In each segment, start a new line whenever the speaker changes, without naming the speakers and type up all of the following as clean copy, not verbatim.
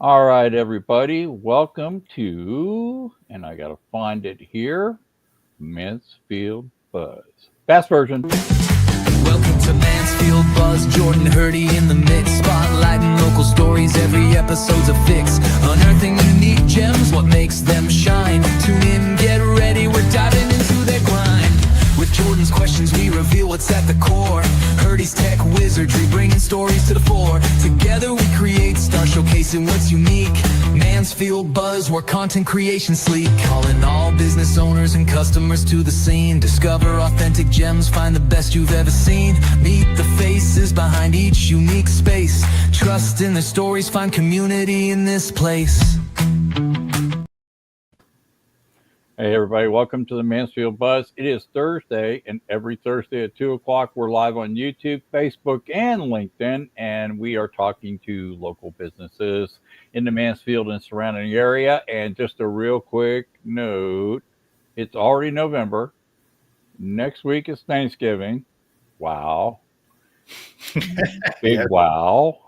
All right, everybody, welcome to, and I got to find it here, Mansfield Buzz. Fast version.
Welcome to Mansfield Buzz, Jordan Hurdy in the mix, spotlighting local stories, every episode's a fix, unearthing unique gems, what makes them shine. Tune in, get ready, we're diving into their grind. With Jordan's questions, we reveal what's at the core. Hurdy's tech wizardry, bringing stories to the fore. Together we create, start showcasing what's unique. Mansfield Buzz, where content creation sleek. Calling all business owners and customers to the scene. Discover authentic gems, find the best you've ever seen. Meet the faces behind each unique space. Trust in their stories, find community in this place.
Hey, everybody, welcome to the Mansfield Buzz. It is Thursday, and every Thursday at 2 o'clock, we're live on YouTube, Facebook, and LinkedIn, and we are talking to local businesses in the Mansfield and surrounding area. And just a real quick note, it's already November. Next week is Thanksgiving. Wow. Big
Yeah,
wow.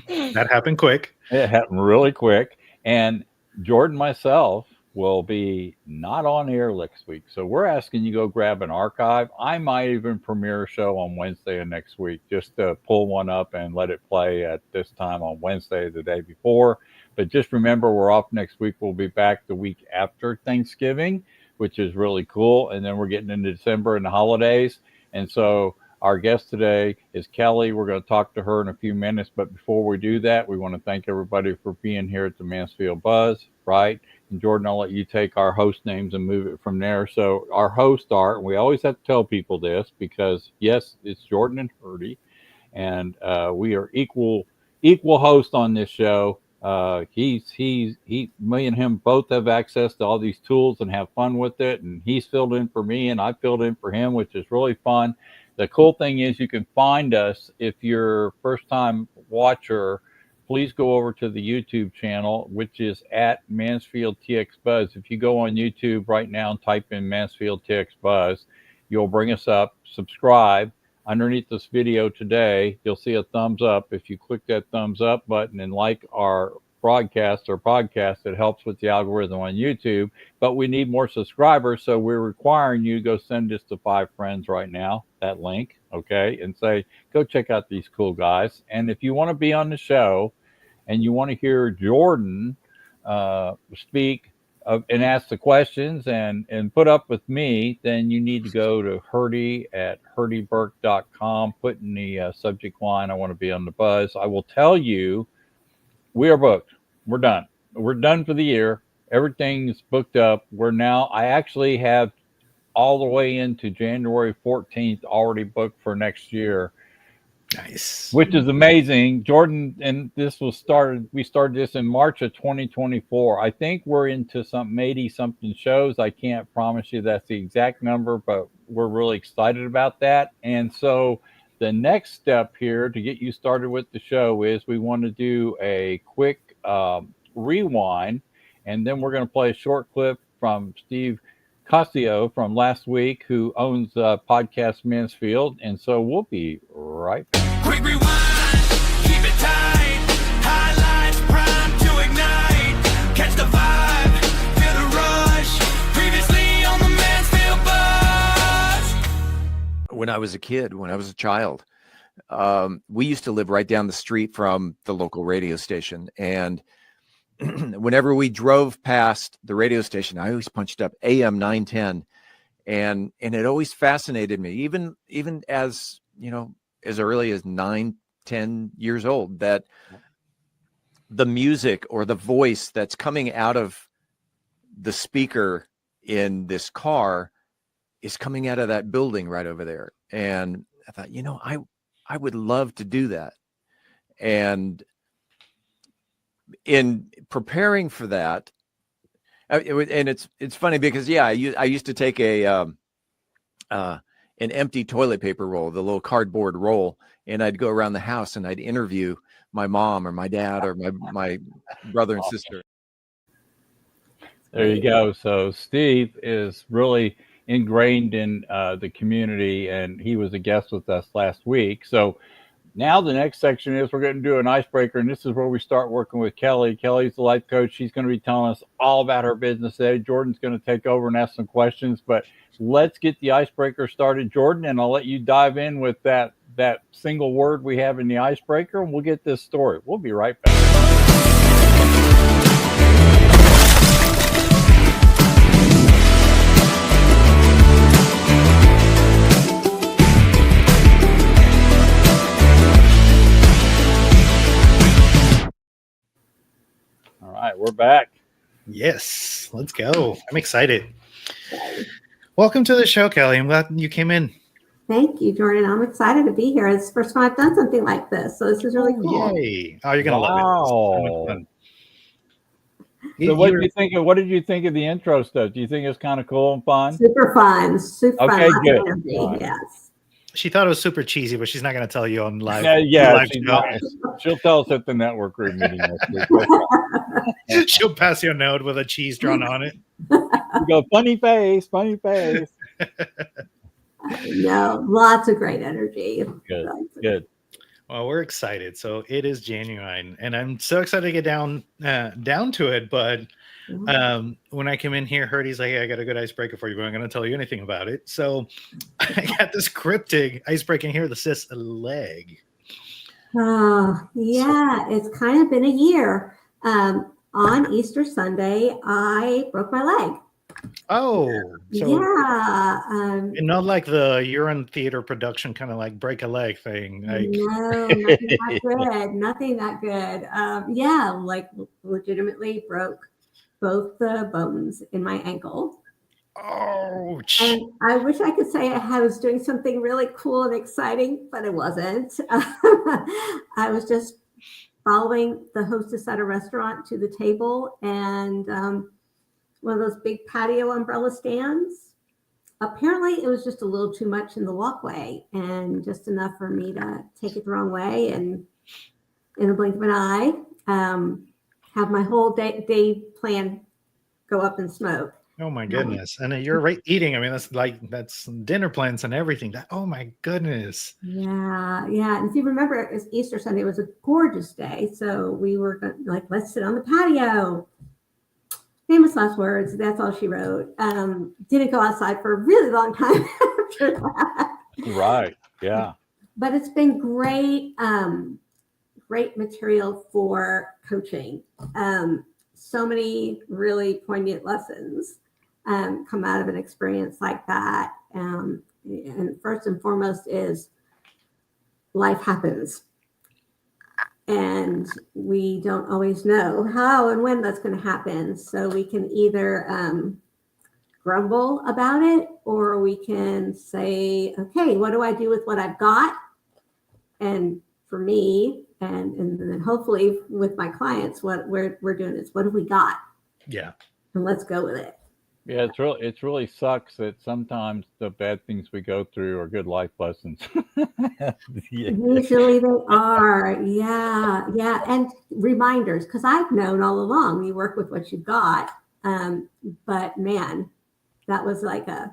that happened quick.
It happened really quick. And Jordan, myself, will be not on air next week. So we're asking you go grab an archive. I might even premiere a show on Wednesday of next week just to pull one up and let it play at this time on Wednesday, the day before. But just remember, we're off next week. We'll be back the week after Thanksgiving, which is really cool. And then we're getting into December and the holidays. And so our guest today is Kellie. We're going to talk to her in a few minutes. But before we do that, we want to thank everybody for being here at the Mansfield Buzz, right? And Jordan, I'll let you take our host names and move it from there. So our hosts are, and we always have to tell people this because, yes, it's Jordan and Hurdy, and we are equal hosts on this show. Me and him both have access to all these tools and have fun with it. And he's filled in for me, and I filled in for him, which is really fun. The cool thing is you can find us if you're a first time watcher. Please go over to the YouTube channel, which is at Mansfield TX Buzz. If you go on YouTube right now and type in Mansfield TX Buzz, you'll bring us up. Subscribe. Underneath this video today, you'll see a thumbs up. If you click that thumbs up button and like our broadcast or podcast, it helps with the algorithm on YouTube. But we need more subscribers, so we're requiring you to go send this to 5 friends right now, that link, okay, and say, go check out these cool guys. And if you want to be on the show and you want to hear Jordan speak and ask the questions and put up with me, then you need to go to Hurdy at hurdyburke.com, put in the subject line, I want to be on the buzz. I will tell you, we are booked. We're done. We're done for the year. Everything's booked up. I actually have all the way into January 14th already booked for next year.
Nice.
Which is amazing. Jordan, and we started this in March of 2024. I think we're into some 80 something shows. I can't promise you that's the exact number, but we're really excited about that. And so the next step here to get you started with the show is we want to do a quick rewind, and then we're going to play a short clip from Steve Casio from last week, who owns Podcast Mansfield. And so we'll be right back.
Quick rewind, keep it tight. Highlights, prime to ignite. Catch the vibe, feel the rush. Previously on the Mansfield Buzz.
When I was a kid, when I was a child, we used to live right down the street from the local radio station. And whenever we drove past the radio station, I always punched up AM 910. And it always fascinated me, even as, as early as 9-10 years old, that the music or the voice that's coming out of the speaker in this car is coming out of that building right over there. And I thought, I would love to do that. And in preparing for that, and it's funny because I used to take an empty toilet paper roll, the little cardboard roll, and I'd go around the house and I'd interview my mom or my dad or my brother and sister.
There you go. So Steve is really ingrained in the community, and he was a guest with us last week. So Now the next section is we're going to do an icebreaker, and this is where we start working with Kellie. Kellie's the life coach. She's going to be telling us all about her business today. Jordan's going to take over and ask some questions, but let's get the icebreaker started, Jordan, and I'll let you dive in with that single word we have in the icebreaker, and we'll get this story. We'll be right back. All right, we're back.
Yes, let's go. I'm excited. Welcome to the show, Kellie. I'm glad you came in.
Thank you, Jordan. I'm excited to be here. It's the first time I've done something like this, so this is really cool.
Yay! Oh, you're gonna love it. It's so much fun.
So what did you think of the intro stuff? Do you think it's kind of cool and fun?
Super fun. Super fun.
Okay, good.
Right. Yes.
She thought it was super cheesy, but she's not going to tell you on live.
Live she'll tell us at the network group meeting next week.
She'll pass you a note with a cheese drawn on it.
You go, funny face, funny face.
No, lots of great energy.
Good, good.
Well, we're excited. So it is genuine, and I'm so excited to get down to it. But when I came in here, Herdy's like, hey, I got a good icebreaker for you, but I'm going to tell you anything about it. So I got this cryptic icebreaker here that says a leg.
Yeah, it's kind of been a year. On Easter Sunday, I broke my leg.
Oh, so
yeah.
And not like the urine theater production kind of like break a leg thing. Like
no, nothing that good. Nothing that good. Yeah, like legitimately broke both the bones in my ankle.
Ouch.
And I wish I could say I was doing something really cool and exciting, but it wasn't. I was just following the hostess at a restaurant to the table, and one of those big patio umbrella stands. Apparently, it was just a little too much in the walkway, and just enough for me to take it the wrong way, and in a blink of an eye, have my whole day plan go up in smoke.
Oh my goodness. And you're eating. I mean, that's dinner plans and everything. Oh my goodness.
Yeah. And if you remember, it was Easter Sunday. It was a gorgeous day. So we were like, let's sit on the patio. Famous last words. That's all she wrote. Didn't go outside for a really long time after that.
Right. Yeah.
But it's been great, great material for coaching. So many really poignant lessons come out of an experience like that. And first and foremost is life happens. And we don't always know how and when that's going to happen. So we can either grumble about it, or we can say, okay, what do I do with what I've got? And for me, and then hopefully with my clients, what we're doing is, what have we got?
Yeah.
And let's go with it.
Yeah, it really sucks that sometimes the bad things we go through are good life lessons.
Usually they are. Yeah. And reminders, because I've known all along you work with what you've got. But man, that was like a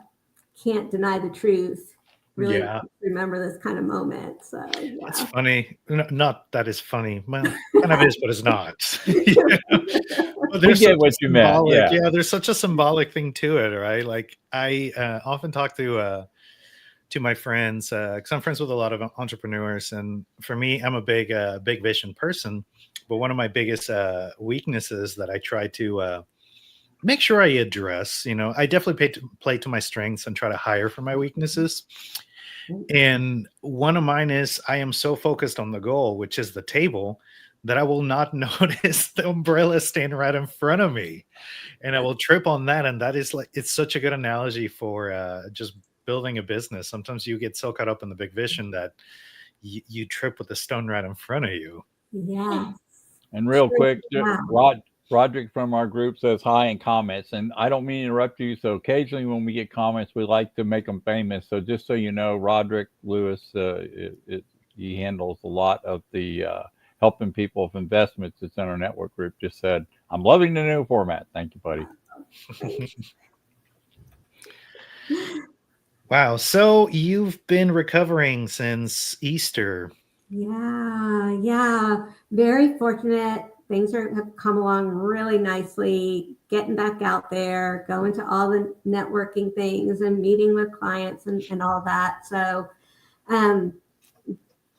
can't deny the truth. Really remember this kind of moment. So yeah.
It's funny. Not that is funny. Well, kind of is, but it's not. Well,
I get what you meant.
Yeah, there's such a symbolic thing to it, right? Like I often talk to my friends because I'm friends with a lot of entrepreneurs, and for me, I'm a big vision person. But one of my biggest weaknesses that I try to make sure I address, I definitely play to my strengths and try to hire for my weaknesses. And one of mine is I am so focused on the goal, which is the table, that I will not notice the umbrella standing right in front of me, and I will trip on that. And that is it's such a good analogy for just building a business. Sometimes you get so caught up in the big vision that you trip with the stone right in front of you.
Yeah.
And real quick, Roderick from our group says hi in comments, and I don't mean to interrupt you. So occasionally when we get comments, we like to make them famous. So just so you know, Roderick Lewis, he handles a lot of the helping people with investments. It's in our network group. Just said, I'm loving the new format. Thank you, buddy.
Wow. So you've been recovering since Easter.
Yeah. Very fortunate. Things have come along really nicely. Getting back out there, going to all the networking things and meeting with clients and all that. So, um,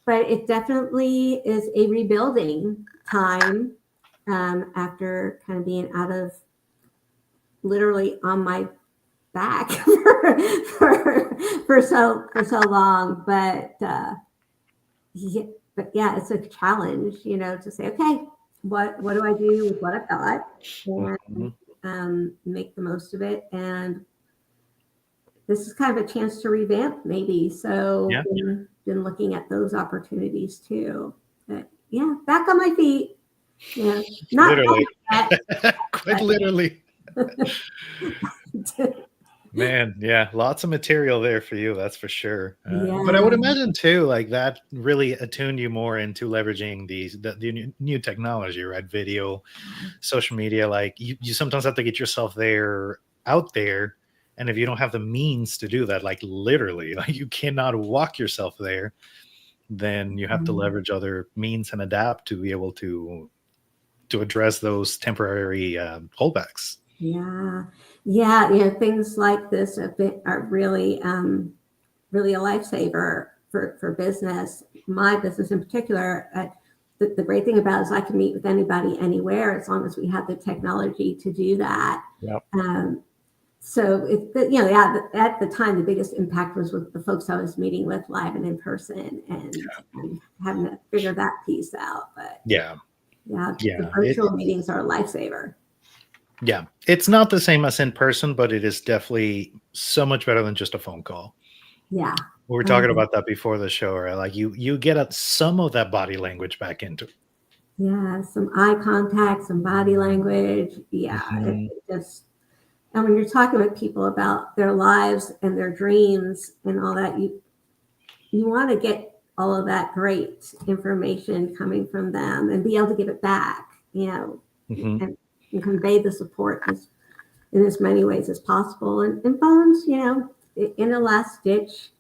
but it definitely is a rebuilding time after kind of being out of literally on my back for so long. Yeah, but yeah, it's a challenge, to say, okay, what do I do with what I've got, and
Mhm.
make the most of it. And this is kind of a chance to revamp, maybe. So
Yeah,
been looking at those opportunities too. But yeah, back on my feet. Yeah, not
literally.
yet,
Quite literally.
but
Man, yeah, lots of material there for you, that's for sure. But I
yeah,
would imagine too, like that really attuned you more into leveraging the new technology, right? Video, social media. Like you sometimes have to get yourself out there, and if you don't have the means to do that, like literally, like you cannot walk yourself there, then you have to leverage other means and adapt to be able to address those temporary holdbacks.
yeah. Things like this are really, really a lifesaver for business. My business in particular. The great thing about it is I can meet with anybody anywhere as long as we have the technology to do that.
Yep.
So yeah, at the time, the biggest impact was with the folks I was meeting with live and in person, and having to figure that piece out. But
Yeah.
yeah, the
Yeah.
virtual meetings are a lifesaver.
Yeah, it's not the same as in person, but it is definitely so much better than just a phone call.
Yeah.
We were talking about that before the show, right? Like you get some of that body language back into.
Yeah, some eye contact, some body language. Yeah,
Mhm.
it just, and when you're talking with people about their lives and their dreams and all that, you want to get all of that great information coming from them and be able to give it back,
Mhm.
and convey the support in as many ways as possible. And phones, in a last ditch,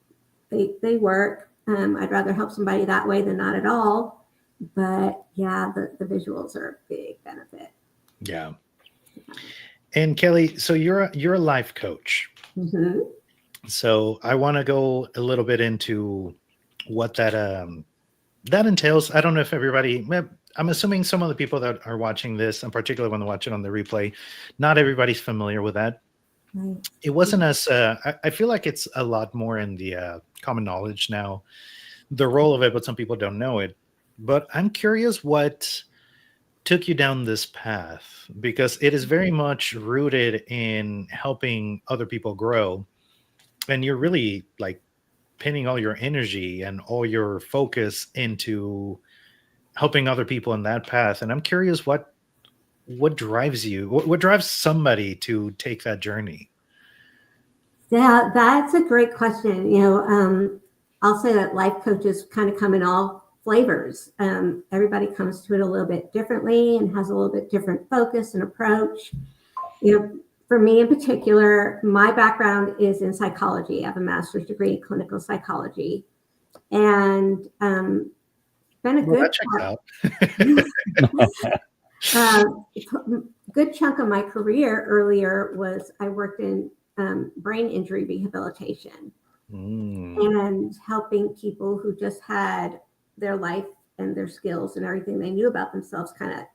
they work. I'd rather help somebody that way than not at all. But yeah, the visuals are a big benefit.
Yeah. And Kelly, so you're a life coach.
Hmm.
So I want to go a little bit into what that entails. I don't know if everybody, I'm assuming some of the people that are watching this, and particularly when they watch it on the replay, not everybody's familiar with that.
Right.
It wasn't as I feel like it's a lot more in the common knowledge now, the role of it, but some people don't know it. But I'm curious what took you down this path, because it is very much rooted in helping other people grow, and you're really like pinning all your energy and all your focus into helping other people in that path. And I'm curious what drives you, what drives somebody to take that journey.
Yeah, that's a great question. I'll say that life coaches kind of come in all flavors. Everybody comes to it a little bit differently and has a little bit different focus and approach. For me in particular, my background is in psychology. I have a master's degree in clinical psychology, and been a
Well,
good
that checks out.
uh, good chunk of my career earlier was I worked in brain injury rehabilitation
Mm,
and helping people who just had their life and their skills and everything they knew about themselves kind of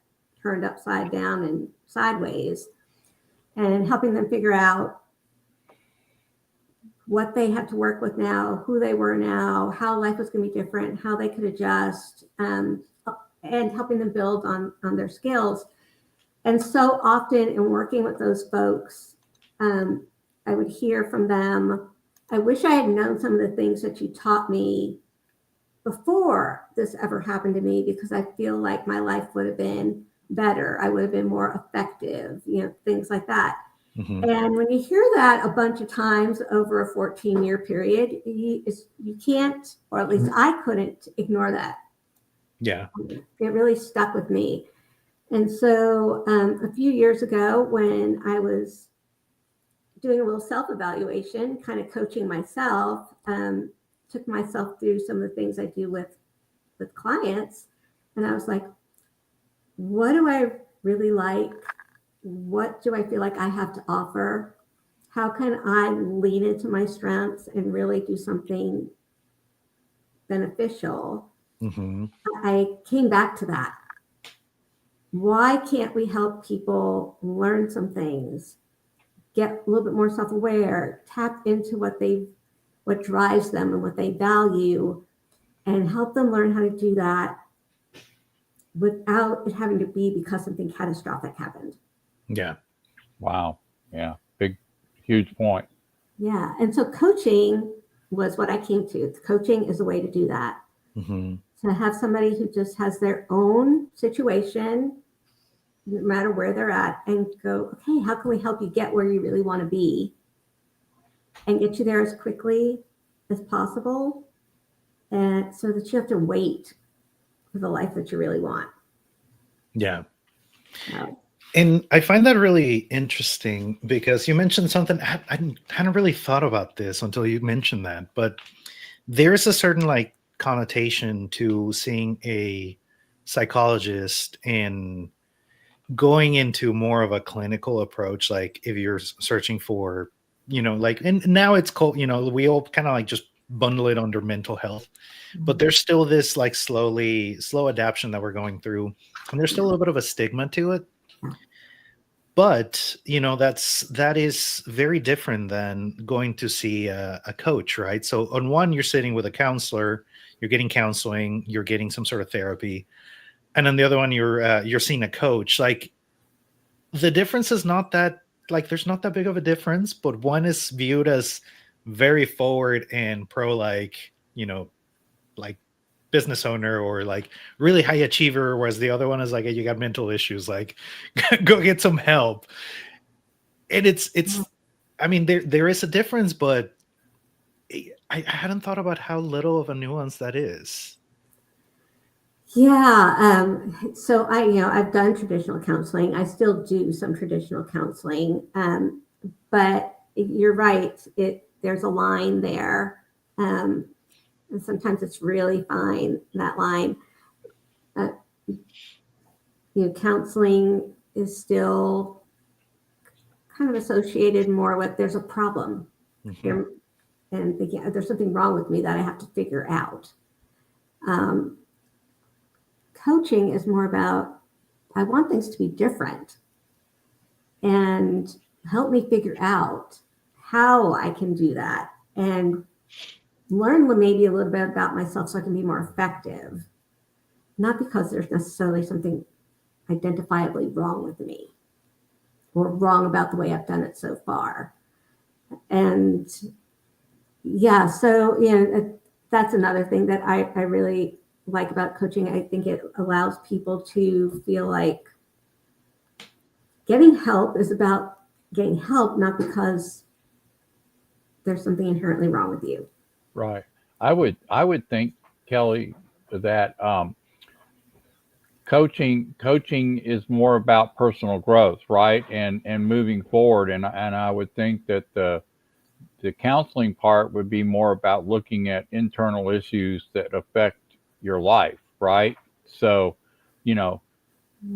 turned upside down and sideways, and helping them figure out what they had to work with now, who they were now, how life was going to be different, how they could adjust, and helping them build on their skills. And so often in working with those folks, I would hear from them, I wish I had known some of the things that you taught me before this ever happened to me, because I feel like my life would have been better. I would have been more effective, things like that.
mhm.
And when you hear that a bunch of times over a 14-year period, you can't, or at least I couldn't ignore that.
Yeah.
It really stuck with me. And so a few years ago, when I was doing a little self-evaluation, kind of coaching myself, took myself through some of the things I do with with clients, and I was like, what do I really like? What do I feel like I have to offer? How can I lean into my strengths and really do something beneficial?
Mm-hmm.
I came back to that. Why can't we help people learn some things, get a little bit more self-aware, tap into what drives them and what they value, and help them learn how to do that without it having to be because something catastrophic happened.
Yeah.
Wow. Yeah. Big, huge point.
Yeah. And so coaching was what I came to. Coaching is a way to do that.
Mm-hmm.
To have somebody who just has their own situation, no matter where they're at, and go, okay, how can we help you get where you really want to be and get you there as quickly as possible, and so that you have to wait for the life that you really want.
Yeah.
So,
And I find that really interesting because you mentioned something. I hadn't really thought about this until you mentioned that, but there's a certain like connotation to seeing a psychologist and going into more of a clinical approach. Like if you're searching for, like, and now it's called, we all kind of like just bundle it under mental health, but there's still this like slow adaptation that we're going through. And there's still a little bit of a stigma to it. But that is very different than going to see a coach, right? So on one, you're sitting with a counselor, you're getting counseling, you're getting some sort of therapy, and on the other one, you're seeing a coach. Like the difference is not that like there's not that big of a difference, but one is viewed as very forward and pro, like like business owner or like really high achiever, whereas the other one is like, hey, you got mental issues, like go get some help. And it's I mean there is a difference, but I hadn't thought about how little of a nuance that is.
yeah. So I've done traditional counseling. I still do some traditional counseling, but you're right. There's a line there, and sometimes it's really fine, that line. Uh, Counseling is still kind of associated more with there's a problem
Mm-hmm.
and there's something wrong with me that I have to figure out. Coaching is more about I want things to be different and help me figure out how I can do that and learn maybe a little bit about myself so I can be more effective. Not because there's necessarily something identifiably wrong with me or wrong about the way I've done it so far. And yeah, so that's another thing that I really like about coaching. I think it allows people to feel like getting help is about getting help, not because there's something inherently wrong with you.
Right. I would think, Kelly, that coaching is more about personal growth, right? And moving forward. And I would think that the counseling part would be more about looking at internal issues that affect your life, right? So, you know,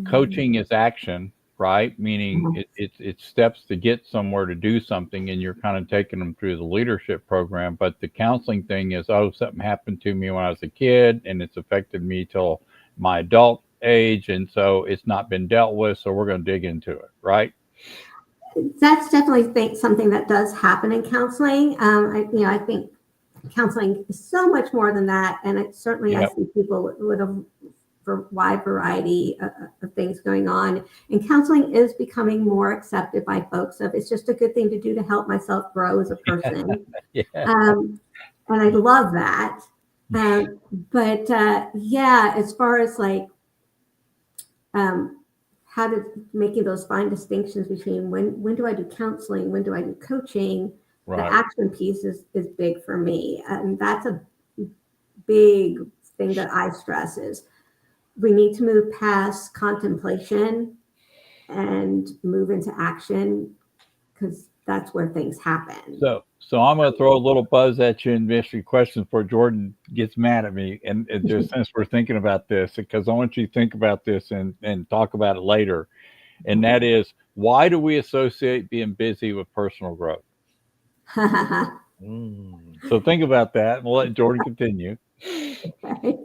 coaching is action, right? Meaning it's steps to get somewhere to do something, and you're kind of taking them through the leadership program. But the counseling thing is, oh, something happened to me when I was a kid, and it's affected me till my adult age, and so it's not been dealt with. So we're going to dig into it, right?
That's definitely something that does happen in counseling. I think counseling is so much more than that, and certainly I
Yep.
see people with a wide variety of things going on. And counseling is becoming more accepted by folks. Of it's just a good thing to do to help myself grow as a person.
Yeah.
And I love that. But yeah, as far as like how to making those fine distinctions between when do I do counseling, when do I do coaching, the
Right.
action piece is big for me. And that's a big thing that I stress is we need to move past contemplation and move into action because that's where things happen.
So I'm going to throw a little buzz at you and mystery question before Jordan gets mad at me. And just since we're thinking about this, because I want you to think about this and talk about it later. And that is, why do we associate being busy with personal growth? So think about that, and we'll let Jordan continue.
Okay.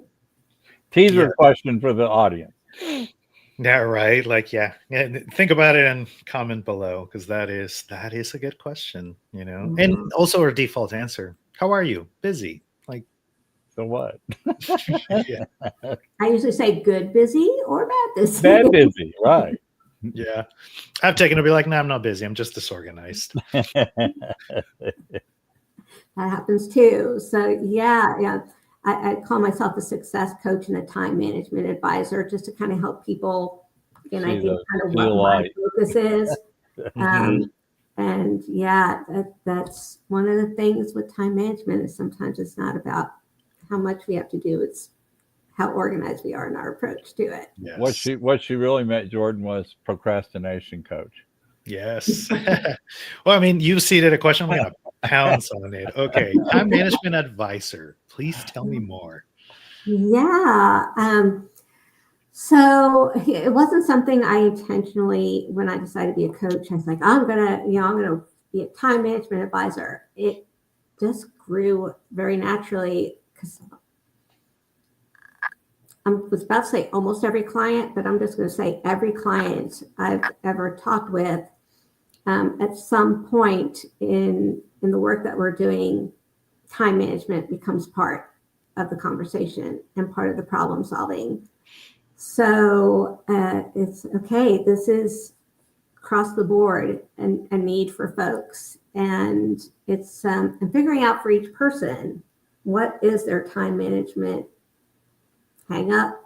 Teaser
Yeah.
question for the audience.
Yeah, right. Like, yeah. Think about it and comment below, because that is a good question, you know. And also our default answer. How are you? Busy. Like,
So what?
yeah.
I usually say good busy or bad busy.
Bad busy, right?
Yeah. I've taken to be like, no, I'm not busy. I'm just disorganized.
That happens too. So yeah. I call myself a success coach and a time management advisor, just to kind of help people. And I think kind of what my focus is. And yeah, that's one of the things with time management is sometimes it's not about how much we have to do. It's how organized we are in our approach to it.
Yes.
What she really meant, Jordan, was procrastination coach.
Yes. Well, I mean, you seeded a question. I'm going to pounce on it. Okay. Time management advisor. Please tell me more.
Yeah. So it wasn't something I intentionally, when I decided to be a coach, I was like, I'm gonna be a time management advisor. It just grew very naturally because I was about to say almost every client, but I'm just going to say every client I've ever talked with, at some point in the work that we're doing, time management becomes part of the conversation and part of the problem solving. So it's okay. This is across the board and a need for folks, and it's and figuring out for each person what is their time management hang up.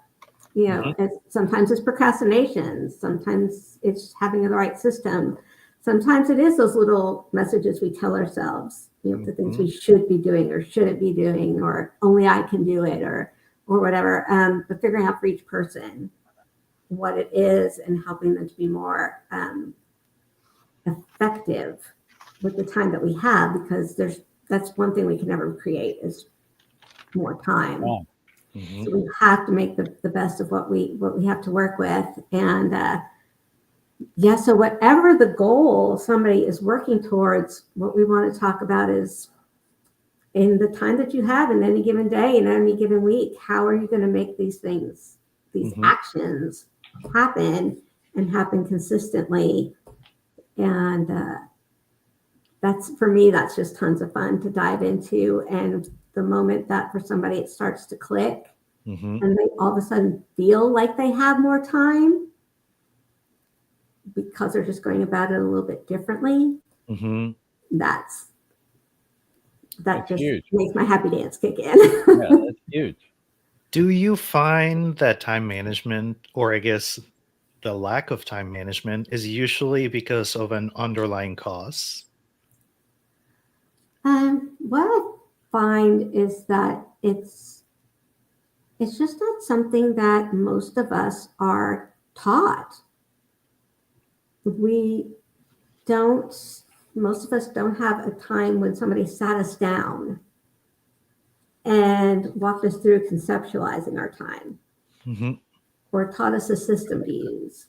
You know, sometimes it's procrastination. Sometimes it's having the right system. Sometimes it is those little messages we tell ourselves, you know, the things we should be doing or shouldn't be doing, or only I can do it, or whatever. But figuring out for each person what it is and helping them to be more effective with the time that we have, because that's one thing we can never create is more time.
Oh.
So we have to make the best of what we have to work with. And so whatever the goal somebody is working towards, what we want to talk about is, in the time that you have in any given day, in any given week, how are you going to make these things, these actions happen and happen consistently? And that's, for me, that's just tons of fun to dive into. And the moment that for somebody it starts to click, and they all of a sudden feel like they have more time because they're just going about it a little bit differently, that just
huge.
makes my happy dance kick in.
Yeah, that's huge.
Do you find that time management, or I guess the lack of time management, is usually because of an underlying cause?
What I find is that it's just not something that most of us are taught. Most of us don't have a time when somebody sat us down and walked us through conceptualizing our time, or taught us a system to use.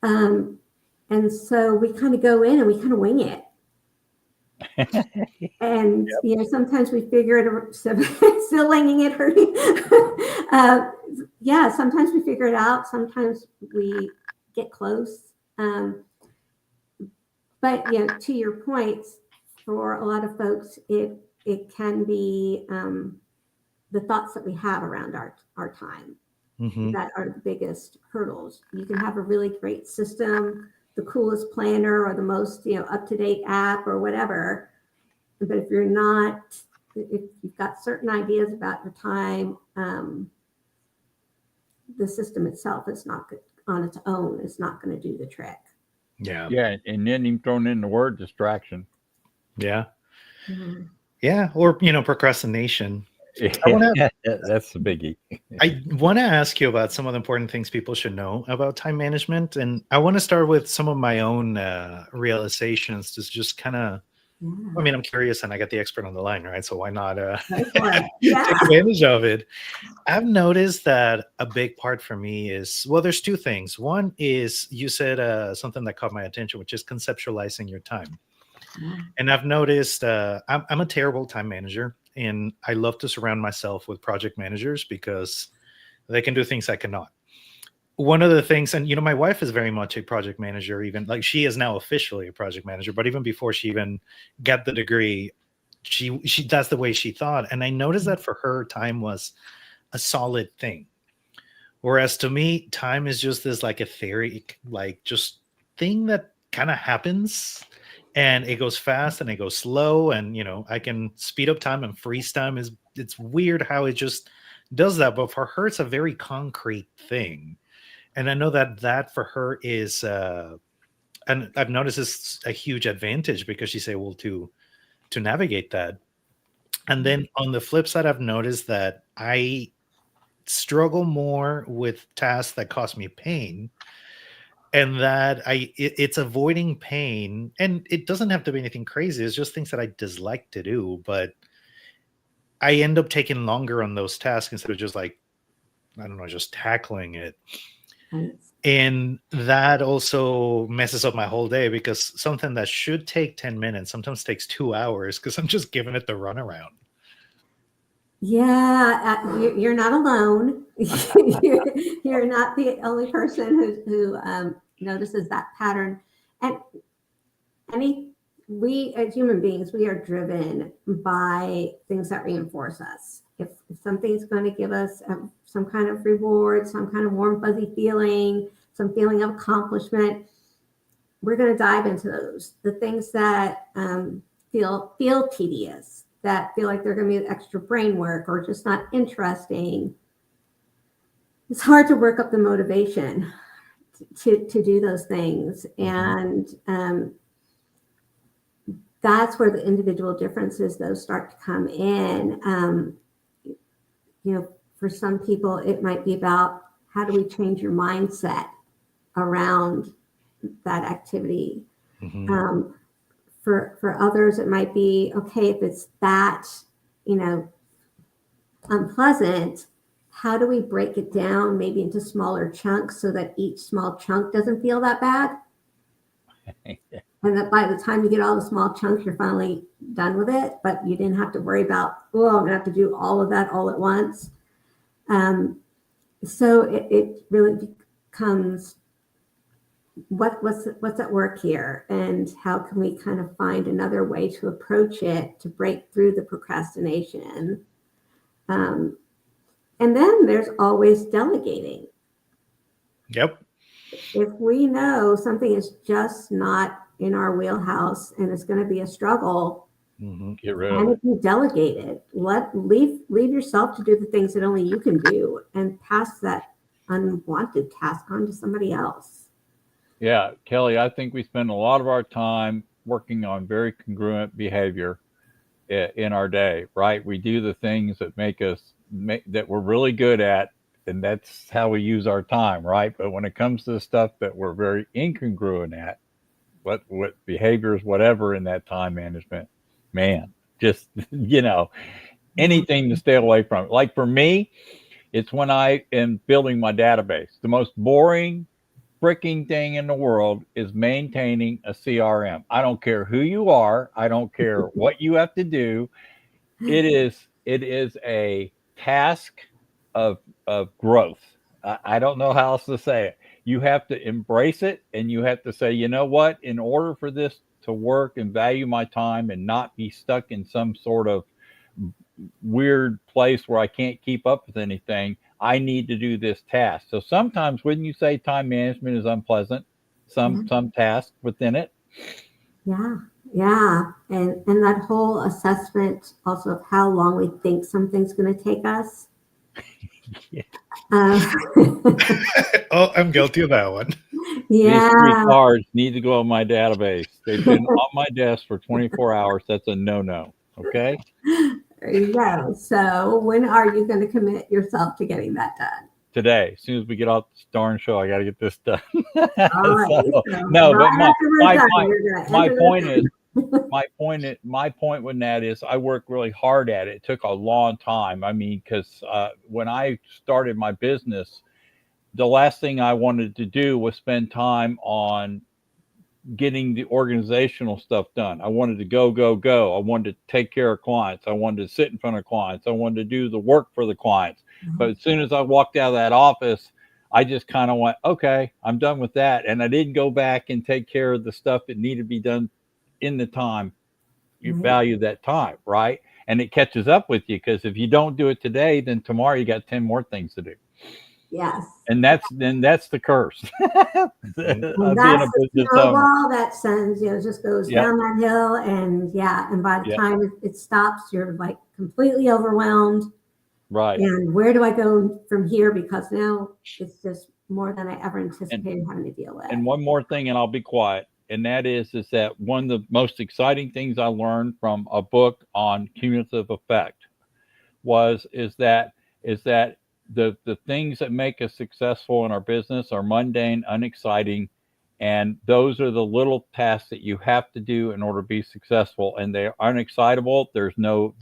And so we kind of go in and we kind of wing it. And you know, sometimes we figure it. Still winging it, hurting. Sometimes we figure it out. Sometimes we get close. But you know, to your point, for a lot of folks, it can be the thoughts that we have around our time that are the biggest hurdles. You can have a really great system, the coolest planner, or the most up-to-date app or whatever, but if you've got certain ideas about your time, the system itself is not good on its own. It's not going to do the trick.
Yeah, and then even thrown in the word distraction.
Yeah, or procrastination.
That's the biggie.
I want to ask you about some of the important things people should know about time management, and I want to start with some of my own realizations to just kind of I mean, I'm curious, and I got the expert on the line, right? So why not
Go for it. Yeah.
take advantage of it? I've noticed that a big part for me is, well, there's two things. One is you said something that caught my attention, which is conceptualizing your time.
Yeah.
And I've noticed I'm a terrible time manager, and I love to surround myself with project managers because they can do things I cannot. One of the things, and my wife is very much a project manager, even like she is now officially a project manager, but even before she even got the degree, she that's the way she thought. And I noticed that for her, time was a solid thing. Whereas to me, time is just this like etheric, like just thing that kind of happens, and it goes fast and it goes slow. And I can speed up time and freeze time. It's weird how it just does that. But for her, it's a very concrete thing. And I know that for her is, and I've noticed it's a huge advantage because she's able to navigate that. And then on the flip side, I've noticed that I struggle more with tasks that cause me pain, and that it's avoiding pain, and it doesn't have to be anything crazy. It's just things that I dislike to do, but I end up taking longer on those tasks instead of just like, I don't know, just tackling it.
Right.
And that also messes up my whole day because something that should take 10 minutes sometimes takes 2 hours because I'm just giving it the runaround.
Yeah, you're not alone. You're not the only person who notices that pattern. And we as human beings, we are driven by things that reinforce us. If something's going to give us some kind of reward, some kind of warm, fuzzy feeling, some feeling of accomplishment, we're going to dive into those. The things that feel tedious, that feel like they're going to be extra brain work or just not interesting. It's hard to work up the motivation to do those things. And that's where the individual differences, those start to come in. For some people, it might be about how do we change your mindset around that activity. For others, it might be, okay, if it's that, unpleasant, how do we break it down maybe into smaller chunks so that each small chunk doesn't feel that bad? And that by the time you get all the small chunks, you're finally done with it, but you didn't have to worry about, I'm going to have to do all of that all at once. So it really becomes, what's at work here, and how can we kind of find another way to approach it to break through the procrastination. And then there's always delegating.
Yep.
If we know something is just not in our wheelhouse and it's going to be a struggle,
get rid of
and
it.
if you delegate it, leave yourself to do the things that only you can do, and pass that unwanted task on to somebody else.
Yeah, Kelly, I think we spend a lot of our time working on very congruent behavior in our day, right? We do the things that that we're really good at, and that's how we use our time, right? But when it comes to the stuff that we're very incongruent at, what behaviors, whatever in that time management, man, just, anything to stay away from it. Like for me, it's when I am building my database. The most boring freaking thing in the world is maintaining a CRM. I don't care who you are. I don't care what you have to do. It is a task of growth. I don't know how else to say it. You have to embrace it, and you have to say, you know what? In order for this to work and value my time and not be stuck in some sort of weird place where I can't keep up with anything, I need to do this task. So sometimes, wouldn't you say time management is unpleasant? Some tasks within it.
Yeah. And that whole assessment also of how long we think something's going to take us.
Yeah.
Oh, I'm guilty of that one.
Yeah.
These 3 cards need to go on my database. They've been on my desk for 24 hours. That's a no-no. Okay.
There you go. So when are you going to commit yourself to getting that done?
Today, as soon as we get off this darn show, I got to get this done.
All right.
No,
right
but my point my point with that is I worked really hard at it. It took a long time. I mean, because when I started my business, the last thing I wanted to do was spend time on getting the organizational stuff done. I wanted to go, go, go. I wanted to take care of clients. I wanted to sit in front of clients. I wanted to do the work for the clients. But as soon as I walked out of that office, I just kind of went, okay, I'm done with that. And I didn't go back and take care of the stuff that needed to be done in the time. You
Right.
value that time, right? And it catches up with you because if you don't do it today, then tomorrow you got 10 more things to do.
Yes.
And that's the curse of
And
being
that's
a
the
business owner.
snowball that sends, just goes
Yep.
down that hill. And and by the
Yep.
time it stops, you're like completely overwhelmed.
Right.
And where do I go from here? Because now it's just more than I ever anticipated having to deal with.
And one more thing, and I'll be quiet. And that is that one of the most exciting things I learned from a book on cumulative effect is that the things that make us successful in our business are mundane, unexciting, and those are the little tasks that you have to do in order to be successful. And they're unexcitable. There's no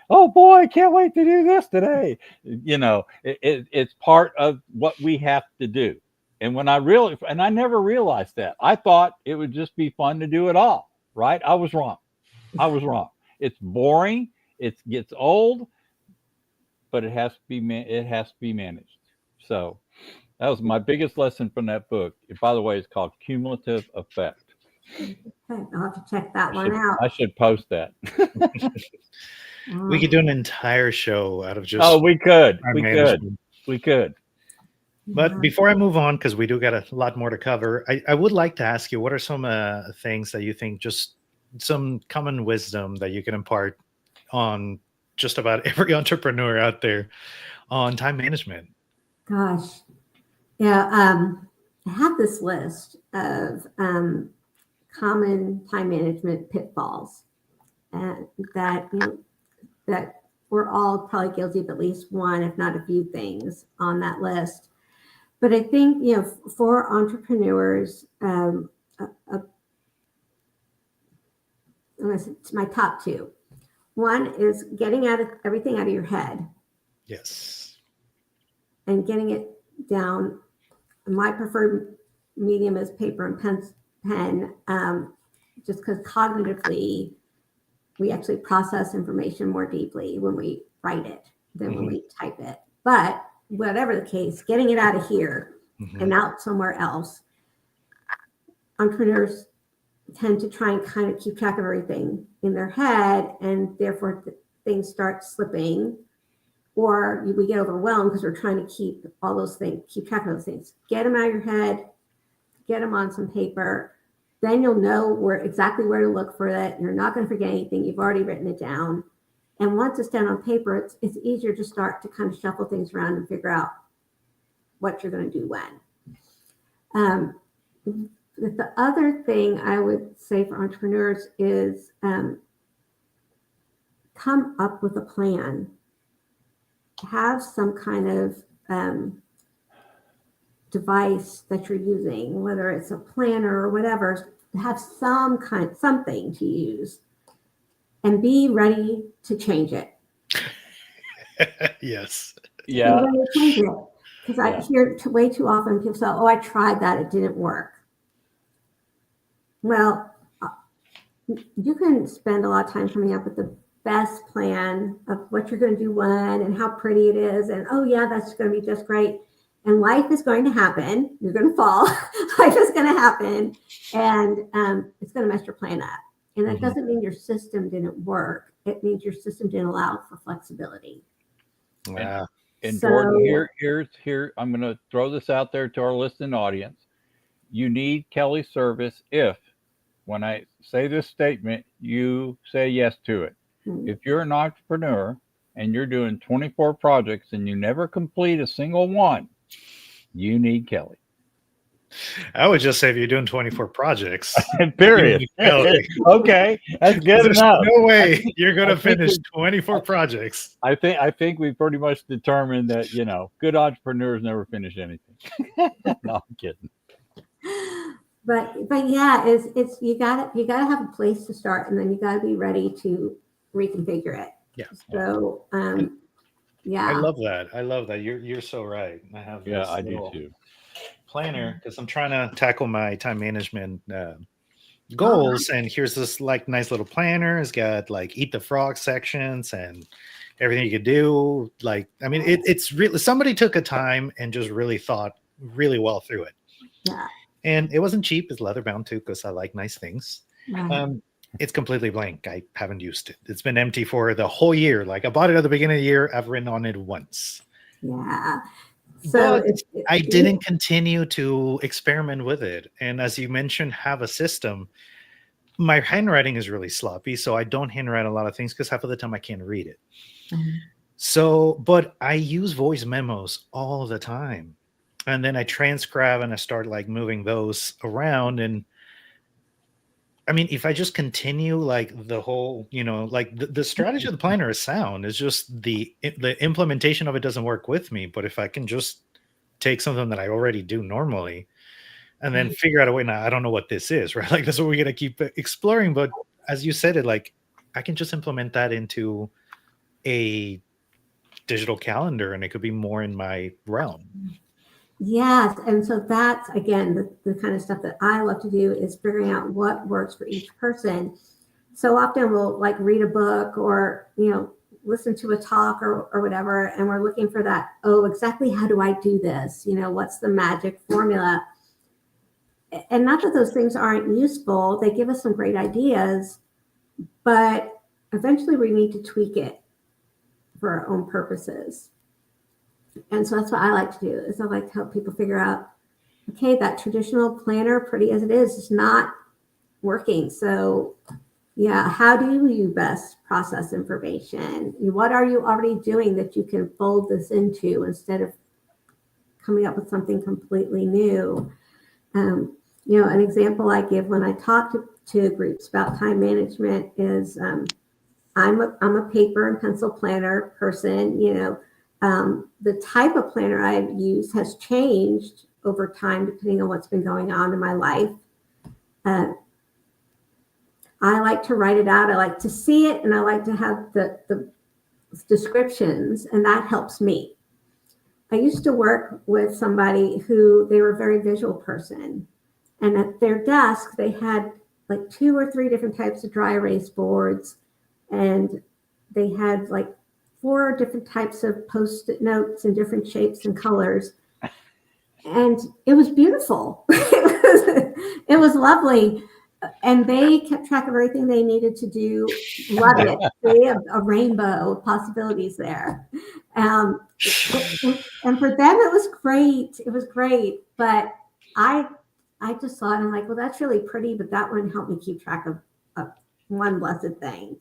oh boy, I can't wait to do this today. It's part of what we have to do. And I never realized that. I thought it would just be fun to do it all. Right? I was wrong. It's boring. It gets old, but it has to be managed. So that was my biggest lesson from that book. By the way, it's called Cumulative Effect.
Okay, I'll have to check that one out.
I should post that.
We could do an entire show out of just.
Oh, we could. We could.
But before I move on, because we do got a lot more to cover, I would like to ask you, what are some things that you think, just some common wisdom that you can impart on just about every entrepreneur out there on time management?
Gosh. Yeah. I have this list of common time management pitfalls that we're all probably guilty of at least one, if not a few things on that list. But I think, for entrepreneurs, it's my top two. One is getting everything out of your head.
Yes.
And getting it down. My preferred medium is paper and pen, just because cognitively, we actually process information more deeply when we write it than when we type it. But whatever the case, getting it out of here and out somewhere else. Entrepreneurs tend to try and kind of keep track of everything in their head, and therefore things start slipping, or we get overwhelmed because we're trying to keep track of those things. Get them out of your head, get them on some paper. Then you'll know exactly where to look for it. You're not going to forget anything. You've already written it down. And once it's down on paper, it's easier to start to kind of shuffle things around and figure out what you're going to do when. The other thing I would say for entrepreneurs is come up with a plan. Have some kind of device that you're using, whether it's a planner or whatever. Have something to use, and be ready to change it.
Yes.
Yeah.
Because I hear way too often people say, "Oh, I tried that; it didn't work." Well, you can spend a lot of time coming up with the best plan of what you're going to do when and how pretty it is, and oh yeah, that's going to be just great. And life is going to happen. You're going to fall. Life is going to happen, and it's going to mess your plan up. And that doesn't mean your system didn't work. It means your system didn't allow for flexibility.
Wow.
And Jordan, here, I'm going to throw this out there to our listening audience. You need Kellie's service if, when I say this statement, you say yes to it. If you're an entrepreneur and you're doing 24 projects and you never complete a single one, you need Kellie.
I would just say if you're doing 24 projects.
Period. Okay, that's good enough.
No way you're going to finish 24 projects.
I think we pretty much determined that, good entrepreneurs never finish anything. No, I'm kidding.
but yeah, it's you gotta have a place to start, and then you gotta be ready to reconfigure it.
Yeah.
So
And I
yeah.
love that. I love that. You're so right. I have
Yeah,
this
I do
little
too.
planner because I'm trying to tackle my time management
All
goals, and here's this like nice little planner. It's got like eat the frog sections and everything you could do. Like, I mean, it's really, somebody took a time and just really thought really well through it.
yeah.
And it wasn't cheap. It's leather bound too, because I like nice things.
Right.
It's completely blank. I haven't used it. It's been empty for the whole year. Like, I bought it at the beginning of the year. I've written on it once,
Yeah. So
but I didn't continue to experiment with it. And as you mentioned, have a system. My handwriting is really sloppy, so I don't handwrite a lot of things because half of the time I can't read it. So, but I use voice memos all the time. And then I transcribe and I start like moving those around. And I mean, if I just continue like the whole, like the strategy of the planner is sound. It's just the implementation of it doesn't work with me. But if I can just take something that I already do normally and then figure out a way, now I don't know what this is, right? Like, that's what we're gonna keep exploring. But as you said it, like, I can just implement that into a digital calendar and it could be more in my realm.
Yes, and so that's again the kind of stuff that I love to do is figuring out what works for each person. So often we'll like read a book or listen to a talk or whatever, and we're looking for that, oh, exactly how do I do this? What's the magic formula? And not that those things aren't useful, they give us some great ideas, but eventually we need to tweak it for our own purposes. And so that's what I like to do is I like to help people figure out, okay, that traditional planner, pretty as it is not working. So yeah, how do you best process information? What are you already doing that you can fold this into instead of coming up with something completely new? An example I give when I talk to groups about time management is I'm a paper and pencil planner person. The type of planner I've used has changed over time depending on what's been going on in my life. I like to write it out. I like to see it, and I like to have the descriptions, and that helps me. I used to work with somebody who they were a very visual person, and at their desk they had like 2 or 3 different types of dry erase boards, and they had like 4 different types of post-it notes in different shapes and colors, and it was beautiful. It was lovely. And they kept track of everything they needed to do. Love it. They have a rainbow of possibilities there. And for them, it was great. It was great. But I just saw it and I'm like, well, that's really pretty, but that wouldn't help me keep track of one blessed thing.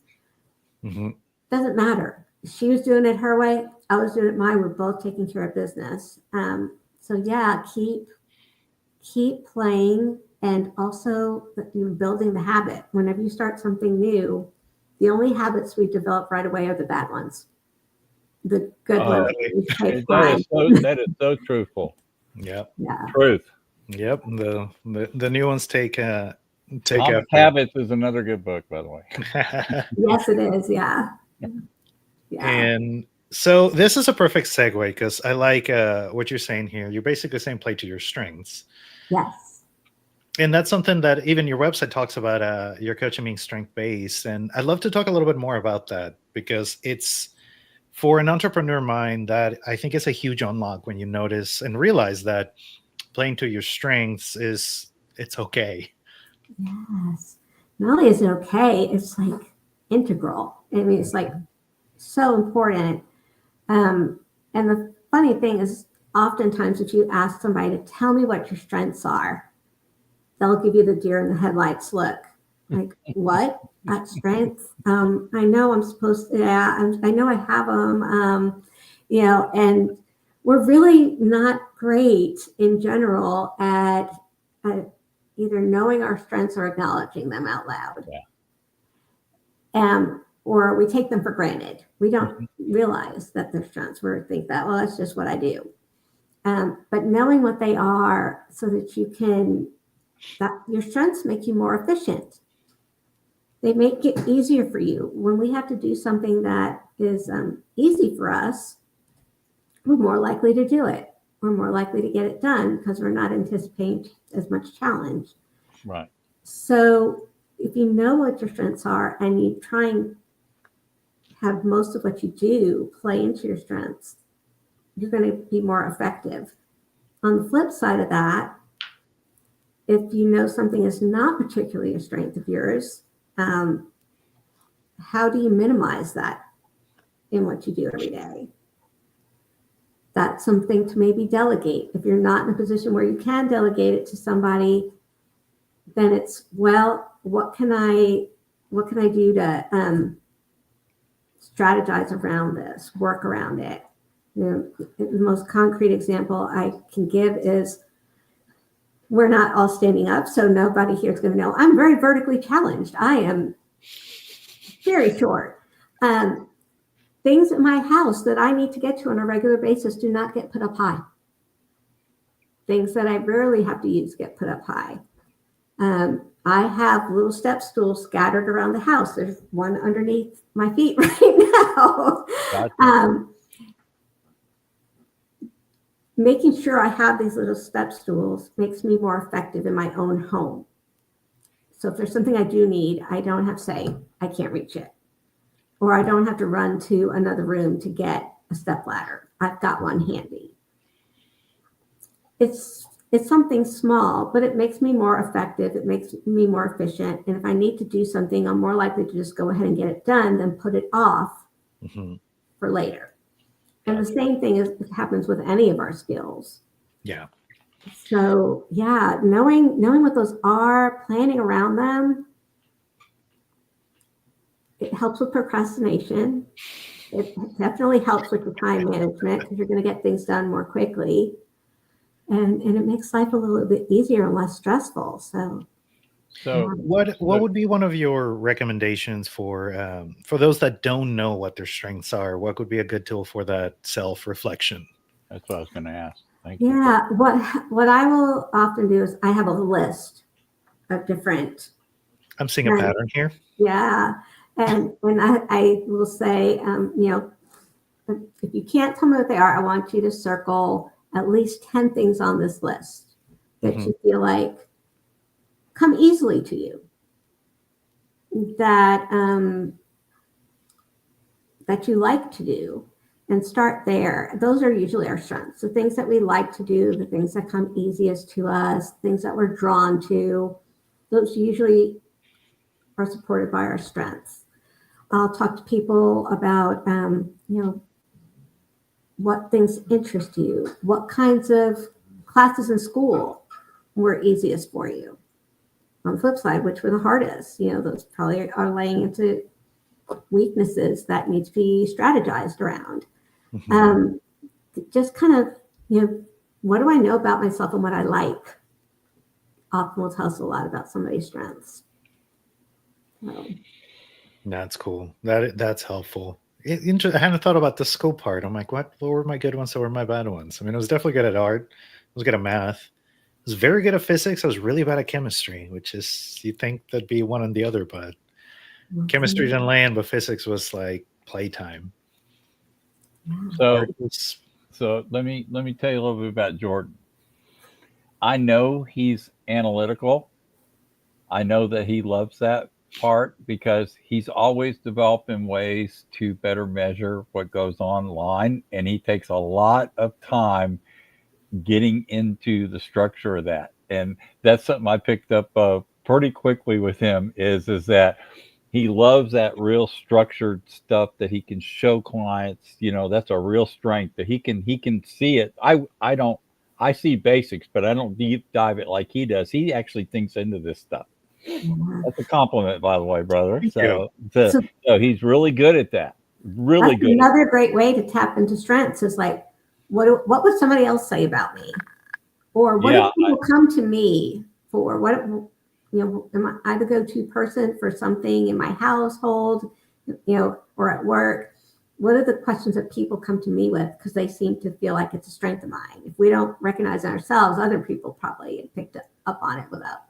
Mm-hmm.
Doesn't matter. She was doing it her way. I was doing it my way. We're both taking care of business. So yeah, keep playing. And also building the habit. Whenever you start something new, the only habits we develop right away are the bad ones. The good ones take time.
That is so truthful.
Yep.
Yeah.
Truth.
Yep. The new ones take
Atomic Habits is another good book, by the way.
Yes, it is. Yeah. Yeah.
And so this is a perfect segue because I like what you're saying here. You're basically saying play to your strengths.
Yes.
And that's something that even your website talks about, your coaching being strength-based. And I'd love to talk a little bit more about that because it's for an entrepreneur mind that I think is a huge unlock when you notice and realize that playing to your strengths it's okay.
Yes. Not only is it okay, it's like integral. I mean, it's like so important. And the funny thing is oftentimes if you ask somebody to tell me what your strengths are, they'll give you the deer in the headlights look. Like, what? That strength? I know I'm supposed to, yeah, I know I have them, and we're really not great in general at either knowing our strengths or acknowledging them out loud.
Yeah.
Or we take them for granted. We don't realize that they're strengths. We think that, well, that's just what I do. But knowing what they are so that you can that your strengths make you more efficient. They make it easier for you. When we have to do something that is easy for us, we're more likely to do it. We're more likely to get it done because we're not anticipating as much challenge.
Right.
So if you know what your strengths are and you try and have most of what you do play into your strengths, you're going to be more effective. On the flip side of that, if you know something is not particularly a strength of yours, how do you minimize that in what you do every day? That's something to maybe delegate. If you're not in a position where you can delegate it to somebody, then it's, well, what can I do to strategize around this, work around it? The most concrete example I can give is we're not all standing up, so nobody here is going to know I'm very vertically challenged. I am very short. Things in my house that I need to get to on a regular basis do not get put up high. Things that I rarely have to use get put up high. I have little step stools scattered around the house. There's one underneath my feet right now.
Gotcha.
Making sure I have these little step stools makes me more effective in my own home. So if there's something I do need, I don't have to say, I can't reach it. Or I don't have to run to another room to get a step ladder. I've got one handy. It's something small, but it makes me more effective. It makes me more efficient. And if I need to do something, I'm more likely to just go ahead and get it done than put it off for later. And the same thing happens with any of our skills.
Yeah.
So yeah, knowing what those are, planning around them, it helps with procrastination. It definitely helps with the time management because you're going to get things done more quickly. And it makes life a little bit easier and less stressful. So
what would be one of your recommendations for those that don't know what their strengths are? What would be a good tool for that self-reflection?
That's what I was going to ask. Thank you.
Yeah, what I will often do is I have a list of different.
I'm seeing a pattern here.
Yeah, and I will say, if you can't tell me what they are, I want you to circle at least 10 things on this list that you feel like come easily to you, that you like to do, and start there. Those are usually our strengths. The things that we like to do, the things that come easiest to us, things that we're drawn to, those usually are supported by our strengths. I'll talk to people about, what things interest you, what kinds of classes in school were easiest for you. On the flip side, which were the hardest, those probably are laying into weaknesses that need to be strategized around. Just kind of, what do I know about myself and what I like often will tell us a lot about somebody's strengths. So.
That's cool. That's helpful. I hadn't thought about the school part. I'm like, what were my good ones? What were my bad ones? I mean, I was definitely good at art. I was good at math. I was very good at physics. I was really bad at chemistry, which is, you'd think that'd be one and the other, but chemistry didn't land, but physics was like playtime.
So let me tell you a little bit about Jordan. I know he's analytical. I know that he loves that part because he's always developing ways to better measure what goes online, and he takes a lot of time getting into the structure of that. And that's something I picked up pretty quickly with him is that he loves that real structured stuff that he can show clients. That's a real strength that he can see it. I see basics, but I don't deep dive it like he does. He actually thinks into this stuff. That's a compliment, by the way, brother. So he's really good at that. Really good.
Another great way to tap into strengths is like, what would somebody else say about me? Or what do people come to me for? What, am I the go-to person for something in my household, or at work? What are the questions that people come to me with? Because they seem to feel like it's a strength of mine. If we don't recognize it ourselves, other people probably picked up on it without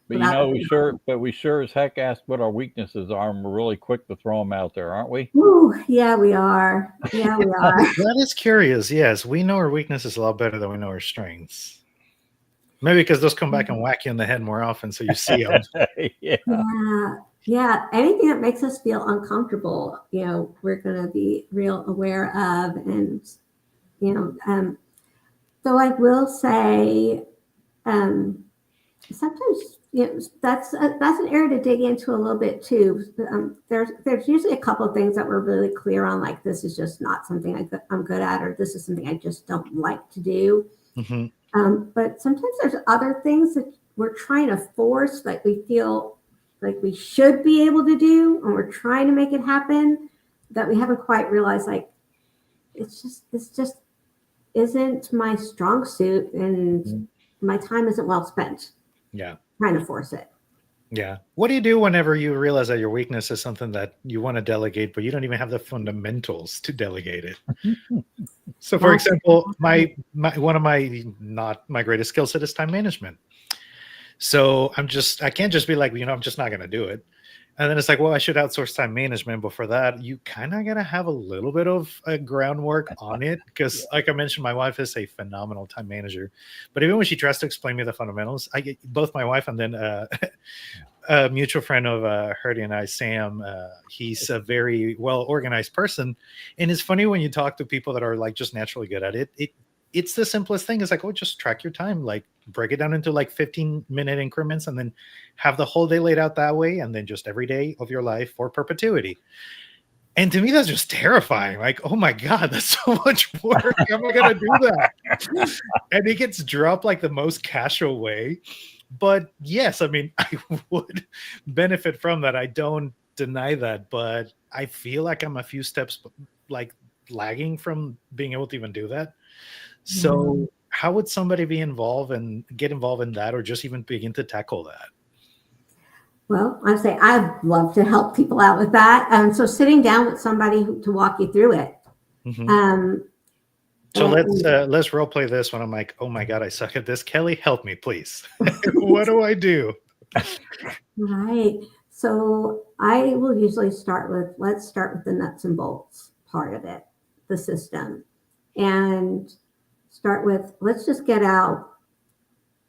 But you know, we sure as heck ask what our weaknesses are, and we're really quick to throw them out there, aren't we?
Ooh, yeah, we are. Yeah, we are.
That is curious. Yes, we know our weaknesses a lot better than we know our strengths. Maybe because those come back and whack you in the head more often, so you see them.
Yeah.
Yeah. Yeah. Anything that makes us feel uncomfortable, we're going to be real aware of. And, though I will say, sometimes, that's an area to dig into a little bit too. There's usually a couple of things that we're really clear on, like this is just not something I'm good at, or this is something I just don't like to do.
Mm-hmm.
But sometimes there's other things that we're trying to force, like we feel like we should be able to do, and we're trying to make it happen, that we haven't quite realized, like, this just isn't my strong suit, and my time isn't well spent.
Yeah.
Trying to force it.
Yeah. What do you do whenever you realize that your weakness is something that you want to delegate, but you don't even have the fundamentals to delegate it? So, for example, one of my not my greatest skill set is time management. So I can't just be like, I'm just not going to do it. And then it's like, well, I should outsource time management. But for that, you kind of got to have a little bit of a groundwork on it. Because like I mentioned, my wife is a phenomenal time manager. But even when she tries to explain me the fundamentals, I get both my wife and then a mutual friend of Herdy and I, Sam, he's a very well-organized person. And it's funny when you talk to people that are like just naturally good at it. It's the simplest thing. It's like, just track your time, like break it down into like 15-minute increments and then have the whole day laid out that way. And then just every day of your life for perpetuity. And to me, that's just terrifying. Like, oh my God, that's so much work. How am I going to do that? And it gets dropped like the most casual way. But yes, I mean, I would benefit from that. I don't deny that, but I feel like I'm a few steps like lagging from being able to even do that. So how would somebody be involved and get involved in that, or just even begin to tackle that?
Well, I'd say I'd love to help people out with that. So sitting down with somebody to walk you through it.
Mm-hmm. So let's role play this when I'm like, oh my God, I suck at this. Kelly, help me, please. What do I do?
Right. So I will usually let's start with the nuts and bolts part of it, the system, and start with, let's just get out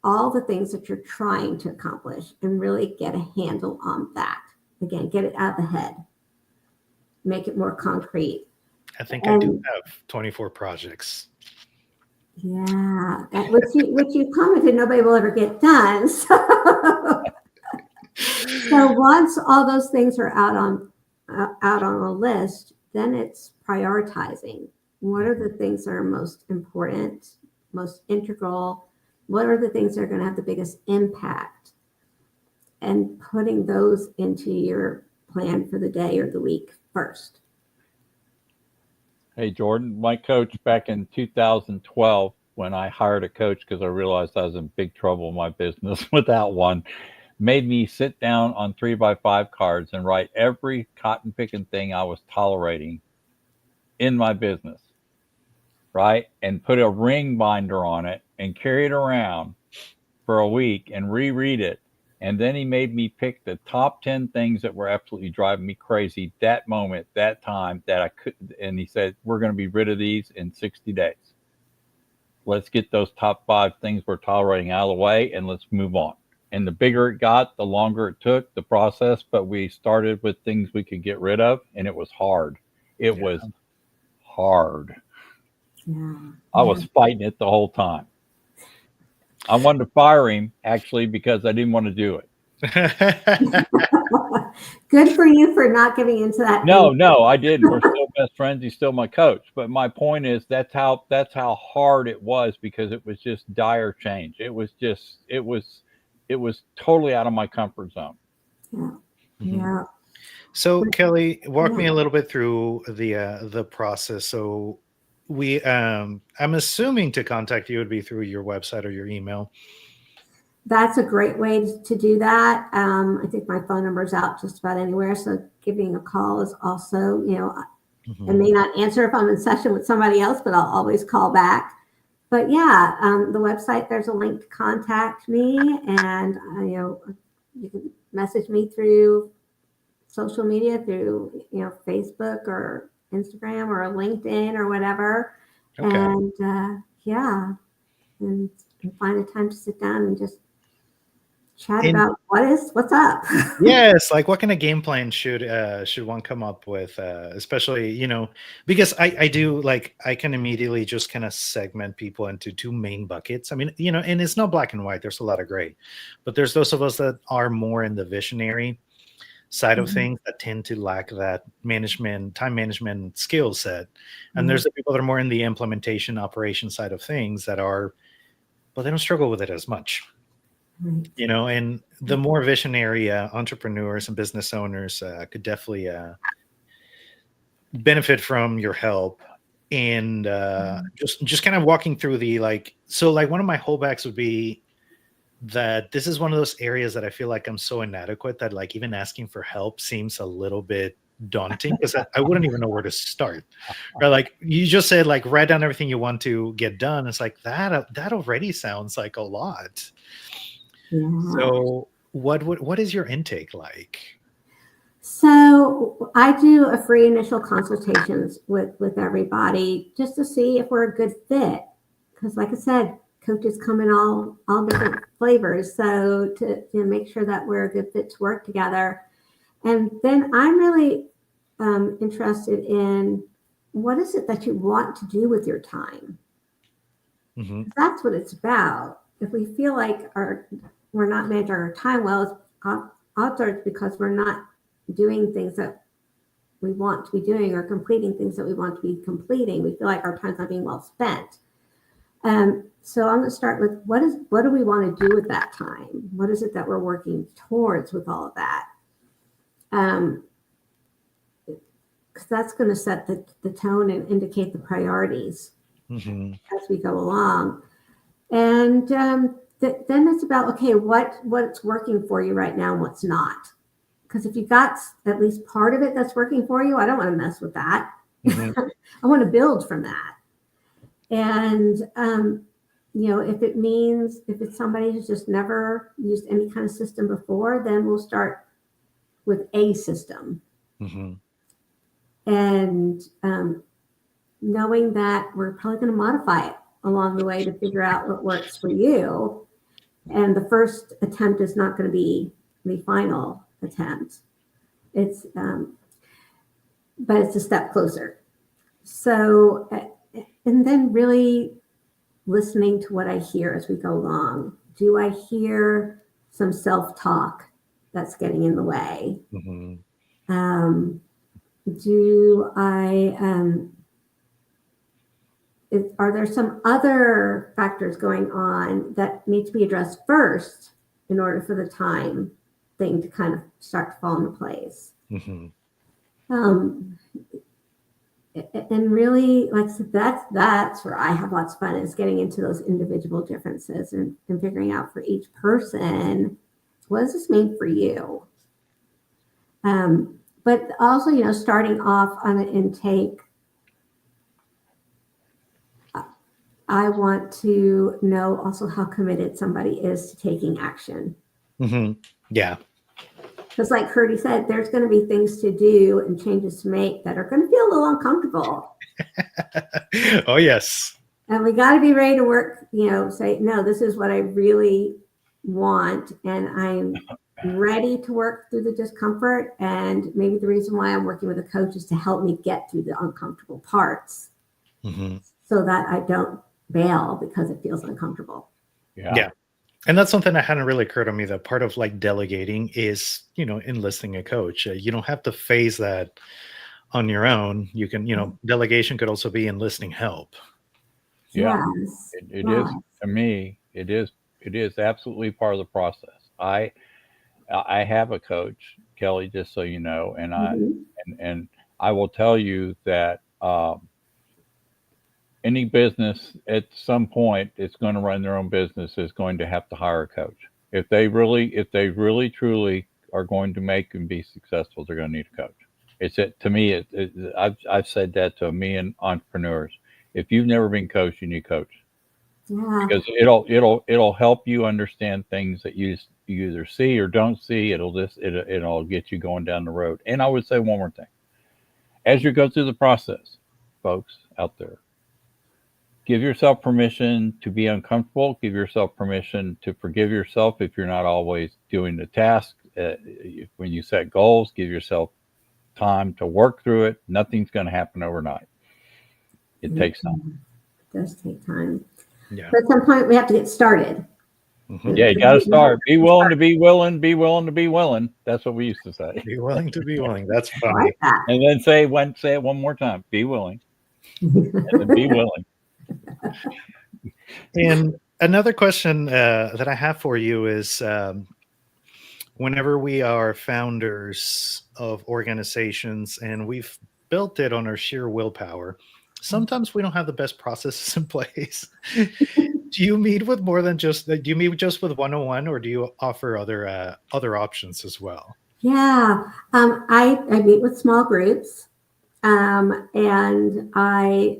all the things that you're trying to accomplish and really get a handle on that. Again, get it out of the head, make it more concrete.
I think I do have 24 projects.
Yeah, which you commented nobody will ever get done. So once all those things are out on a list, then it's prioritizing. What are the things that are most important, most integral? What are the things that are going to have the biggest impact? And putting those into your plan for the day or the week first.
Hey, Jordan, my coach back in 2012, when I hired a coach because I realized I was in big trouble in my business without one, made me sit down on 3x5 cards and write every cotton picking thing I was tolerating in my business, right? And put a ring binder on it and carry it around for a week and reread it. And then he made me pick the top 10 things that were absolutely driving me crazy that moment, that time, that I couldn't. And he said, we're going to be rid of these in 60 days. Let's get those top 5 things we're tolerating out of the way and let's move on. And the bigger it got, the longer it took, the process. But we started with things we could get rid of, and it was hard. It was hard.
Yeah.
I was fighting it the whole time. I wanted to fire him, actually, because I didn't want to do it.
Good for you for not giving into that.
No, I didn't. We're still best friends. He's still my coach. But my point is that's how hard it was, because it was just dire change. It was totally out of my comfort zone.
Yeah. Yeah.
So Kelly, walk me a little bit through the process. So I'm assuming to contact you would be through your website or your email.
That's a great way to do that. I think my phone number is out just about anywhere. So giving a call is also, I may not answer if I'm in session with somebody else, but I'll always call back. But yeah, the website, there's a link to contact me, and you can message me through social media, through Facebook or Instagram or LinkedIn or whatever.
Okay.
And yeah, and find a time to sit down and just chat about what's up.
Yes, like what kind of game plan should one come up with, especially because I do, like, I can immediately just kind of segment people into two main buckets. I mean, and it's not black and white, there's a lot of gray, but there's those of us that are more in the visionary side of things that tend to lack that time management skill set, and there's the people that are more in the implementation operation side of things but they don't struggle with it as much.
Right.
And the more visionary entrepreneurs and business owners could definitely benefit from your help. And just kind of walking through one of my holdbacks would be that this is one of those areas that I feel like I'm so inadequate that, like, even asking for help seems a little bit daunting, because I wouldn't even know where to start. Right? Like you just said, like, write down everything you want to get done. It's like that already sounds like a lot.
Yeah.
So what is your intake like?
So I do a free initial consultations with everybody just to see if we're a good fit. Because like I said, coaches come in all different flavors. So to make sure that we're a good fit to work together. And then I'm really interested in what is it that you want to do with your time? That's what it's about. If we feel like we're not managing our time well, odds are it's because we're not doing things that we want to be doing or completing things that we want to be completing. We feel like our time's not being well spent. So I'm going to start with what do we want to do with that time? What is it that we're working towards with all of that? Because that's going to set the tone and indicate the priorities as we go along. And then it's about, okay, what's working for you right now and what's not. Because if you've got at least part of it that's working for you, I don't want to mess with that. I want to build from that. And, if it's somebody who's just never used any kind of system before, then we'll start with a system. And knowing that we're probably going to modify it along the way to figure out what works for you. And the first attempt is not going to be the final attempt. It's, but it's a step closer. So, and then really listening to what I hear as we go along. Do I hear some self-talk that's getting in the way? Do I, are there some other factors going on that need to be addressed first in order for the time thing to kind of start to fall into place? And really, like I said, that's where I have lots of fun, is getting into those individual differences and figuring out for each person, what does this mean for you? But also, starting off on an intake, I want to know also how committed somebody is to taking action.
Yeah.
Because like Curdy said, there's going to be things to do and changes to make that are going to feel a little uncomfortable.
Oh, yes.
And we got to be ready to work, say, no, this is what I really want. And I'm ready to work through the discomfort. And maybe the reason why I'm working with a coach is to help me get through the uncomfortable parts so that I don't bail because it feels uncomfortable.
Yeah. And that's something that hadn't really occurred to me, that part of like delegating is, enlisting a coach. You don't have to phase that on your own. You can, delegation could also be enlisting help.
Yeah, it is, to me, it is absolutely part of the process. I have a coach, Kelly, just so you know, and and I will tell you that any business at some point it's going to run their own business is going to have to hire a coach. If they really truly are going to make and be successful, they're going to need a coach. To me, I've said that to a million entrepreneurs. If you've never been coached, you need a coach. Because it'll help you understand things that you you either see or don't see, it'll get you going down the road. And I would say one more thing. As you go through the process, folks out there, give yourself permission to be uncomfortable. Give yourself permission to forgive yourself if you're not always doing the task. When you set goals, give yourself time to work through it. Nothing's going to happen overnight. It takes time.
It does take time.
Yeah.
But at some point, we have to get started.
Yeah, you got to start. Be willing to be willing. Be willing to be willing. That's what we used to say.
Be willing to be willing. That's
I
funny.
like that.
And then say it one more time. Be willing. And then be willing.
And another question that I have for you is whenever we are founders of organizations and we've built it on our sheer willpower, sometimes we don't have the best processes in place. Do you meet with more than just do you meet just with one-on-one, or do you offer other options as well?
Yeah, I meet with small groups, and I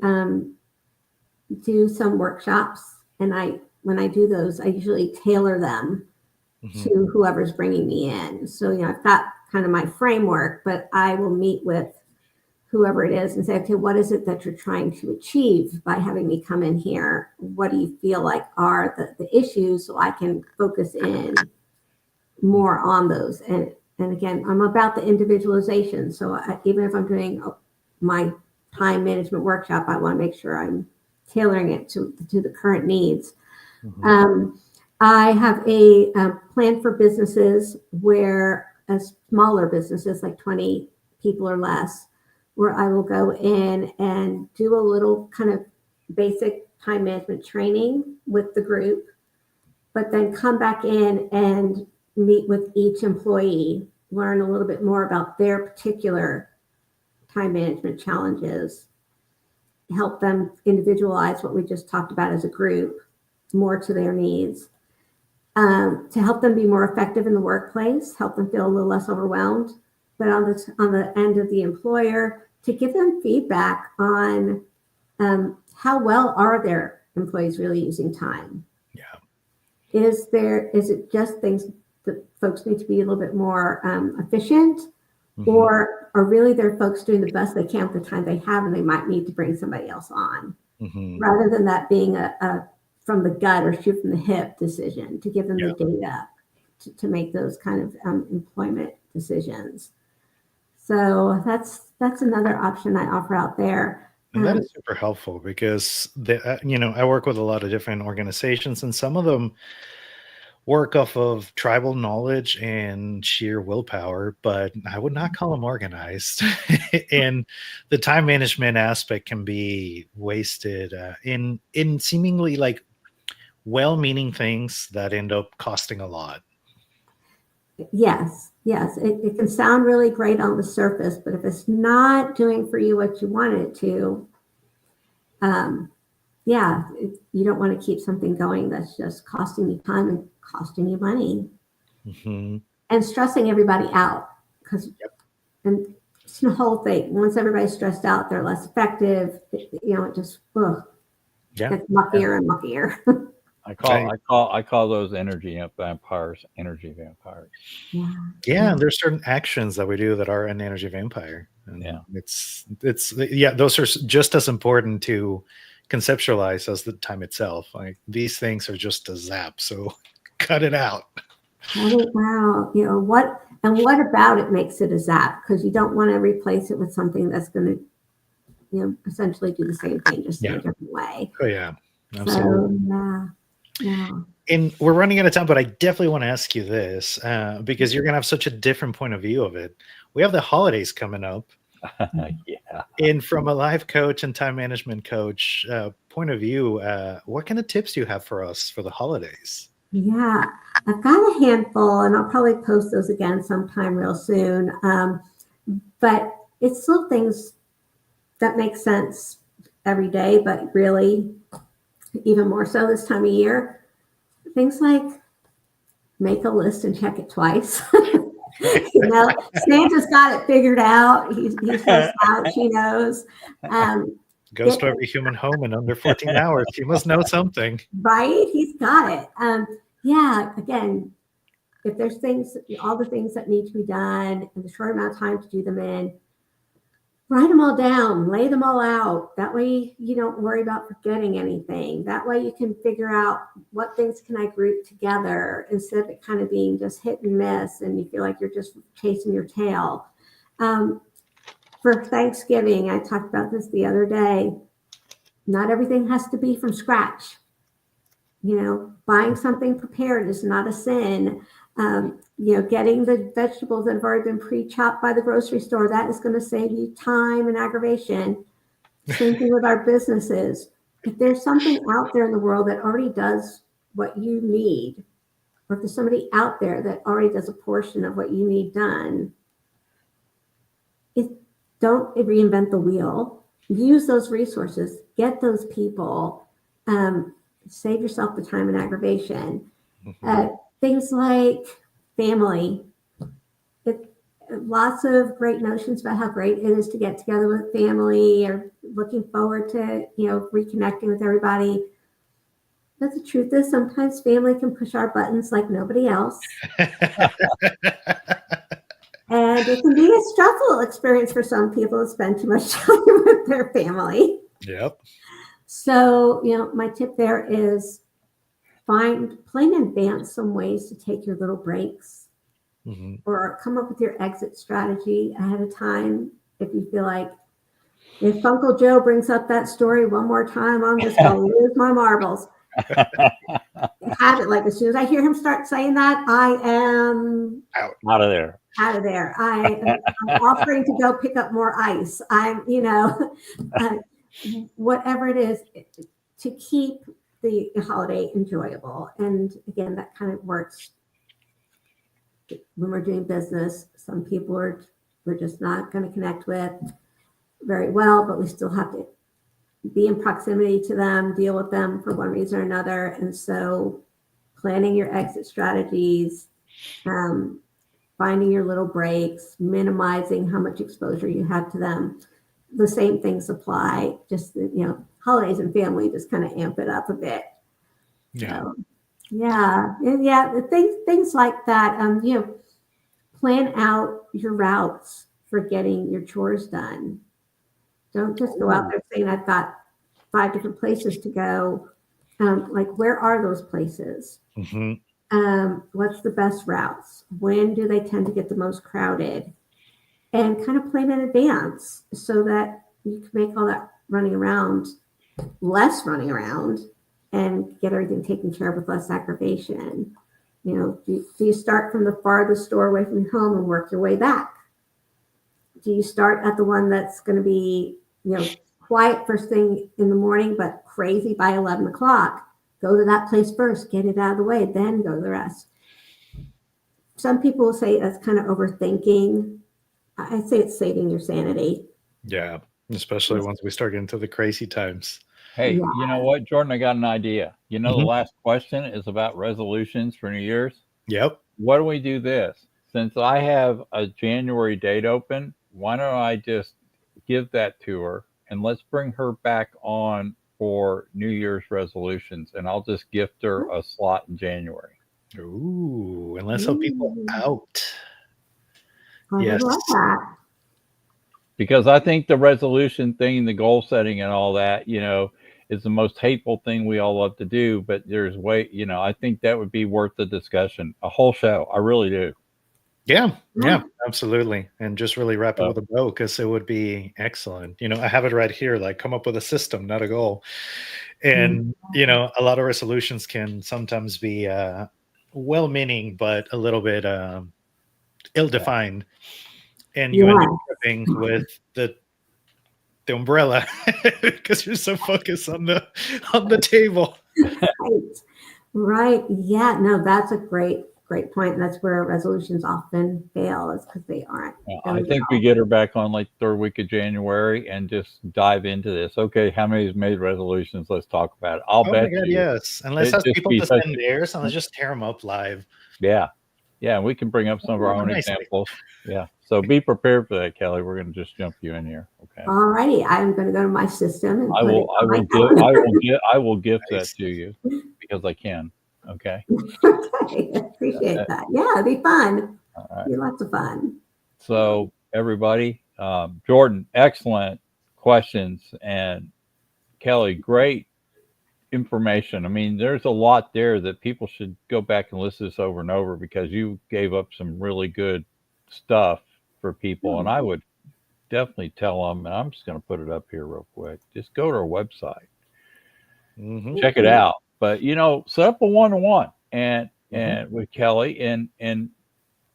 do some workshops. And when I do those, I usually tailor them to whoever's bringing me in. So I've got kind of my framework, but I will meet with whoever it is and say, okay, what is it that you're trying to achieve by having me come in here? What do you feel like are the issues, so I can focus in more on those? And again, I'm about the individualization. So even if I'm doing my time management workshop, I want to make sure I'm tailoring it to the current needs. I have a plan for businesses where smaller businesses, like 20 people or less, where I will go in and do a little kind of basic time management training with the group, but then come back in and meet with each employee, learn a little bit more about their particular time management challenges, help them individualize what we just talked about as a group more to their needs, to help them be more effective in the workplace, help them feel a little less overwhelmed. But on the end of the employer, to give them feedback on how well are their employees really using time.
Yeah.
Is it just things that folks need to be a little bit more efficient, or are really their folks doing the best they can with the time they have, and they might need to bring somebody else on, rather than that being a from the gut or shoot from the hip decision, to give them the data to make those kind of employment decisions. So that's another option I offer out there.
And that is super helpful because I work with a lot of different organizations, and some of them work off of tribal knowledge and sheer willpower, but I would not call them organized. And the time management aspect can be wasted in seemingly like well-meaning things that end up costing a lot.
Yes. It can sound really great on the surface, but if it's not doing for you what you want it to, you don't want to keep something going that's just costing you time and costing you money, and stressing everybody out. Because and it's the whole thing. Once everybody's stressed out, they're less effective. It just gets muckier and muckier.
I call those energy vampires.
Yeah, and there's certain actions that we do that are an energy vampire. And it's those are just as important to conceptualize as the time itself. Like, these things are just a zap, so cut it out.
Cut it out. What about it makes it a zap? Because you don't want to replace it with something that's going to essentially do the same thing, just in a different way.
Oh yeah, absolutely.
So, yeah.
And we're running out of time, but I definitely want to ask you this because you're going to have such a different point of view of it. We have the holidays coming up. And from a life coach and time management coach point of view, what kind of tips do you have for us for the holidays?
Yeah, I've got a handful, and I'll probably post those again sometime real soon. But it's little things that make sense every day, but really even more so this time of year. Things like make a list and check it twice. Santa's got it figured out. He's so slouch, he knows.
Goes to every human home in under 14 hours. He must know something.
Right? He's got it. Again, if there's things, all the things that need to be done in the short amount of time to do them in, write them all down, lay them all out. That way you don't worry about forgetting anything. That way you can figure out what things can I group together instead of it kind of being just hit and miss and you feel like you're just chasing your tail. For Thanksgiving, I talked about this the other day. Not everything has to be from scratch. Buying something prepared is not a sin. Getting the vegetables that have already been pre-chopped by the grocery store, that is going to save you time and aggravation. Same thing with our businesses. If there's something out there in the world that already does what you need, or if there's somebody out there that already does a portion of what you need done, don't reinvent the wheel. Use those resources. Get those people. Save yourself the time and aggravation. Things like family. Lots of great notions about how great it is to get together with family or looking forward to, reconnecting with everybody. But the truth is sometimes family can push our buttons like nobody else. And it can be a stressful experience for some people to spend too much time with their family.
Yep.
So, my tip there is plan in advance some ways to take your little breaks, or come up with your exit strategy ahead of time. If you feel like if Uncle Joe brings up that story one more time, I'm just going to lose my marbles. Have it like as soon as I hear him start saying that, I am
out of there.
I'm offering to go pick up more ice. Whatever it is to keep the holiday enjoyable. And again, that kind of works when we're doing business. Some people we're just not going to connect with very well, but we still have to be in proximity to them, deal with them for one reason or another. And so planning your exit strategies, finding your little breaks, minimizing how much exposure you have to them. The same things apply, just, holidays and family just kind of amp it up a bit.
Yeah.
So, things like that. Plan out your routes for getting your chores done. Don't just go out there saying I've got 5 different places to go. Where are those places? What's the best routes? When do they tend to get the most crowded? And kind of plan in advance so that you can make all that running around less running around and get everything taken care of with less aggravation. Do you start from the farthest door away from your home and work your way back? Do you start at the one that's going to be, quiet first thing in the morning, but crazy by 11 o'clock? Go to that place first, get it out of the way, then go to the rest. Some people will say that's kind of overthinking. I say it's saving your sanity.
Yeah, especially once we start getting to the crazy times.
Hey, you know what, Jordan? I got an idea. The last question is about resolutions for New Year's.
Yep.
Why don't we do this? Since I have a January date open, why don't I just give that to her and let's bring her back on for New Year's resolutions, and I'll just gift her a slot in January.
Ooh, and let's help people out.
I love that.
Because I think the resolution thing, the goal setting and all that, is the most hateful thing we all love to do. But there's I think that would be worth the discussion, a whole show. I really do.
Yeah, absolutely. And just really wrap it with a bow, because it would be excellent. I have it right here, come up with a system, not a goal. And, a lot of resolutions can sometimes be well-meaning, but a little bit ill-defined. And you end up tripping with the umbrella because you're so focused on the table.
Right. Yeah. No, that's a great point. And that's where resolutions often fail, is because they aren't.
I think we get her back on third week of January and just dive into this. Okay, how many has made resolutions? Let's talk about it. I'll bet you.
Yes. And let's ask people to send theirs and let's just tear them up live.
Yeah. Yeah, we can bring up some of our own examples. Yeah. So be prepared for that, Kelly. We're going to just jump you in here. Okay.
All righty. I'm going to go to my system and
I will gift that to you because I can. Okay.
Okay, I appreciate that. Yeah, it'd be fun.
All right.
Be lots of fun.
So everybody, Jordan, excellent questions, and Kelly, great information. I mean, there's a lot there that people should go back and listen to this over and over because you gave up some really good stuff for people. And I would definitely tell them, and I'm just going to put it up here real quick. Just go to our website, check it out. But set up a one-on-one and with Kelly, and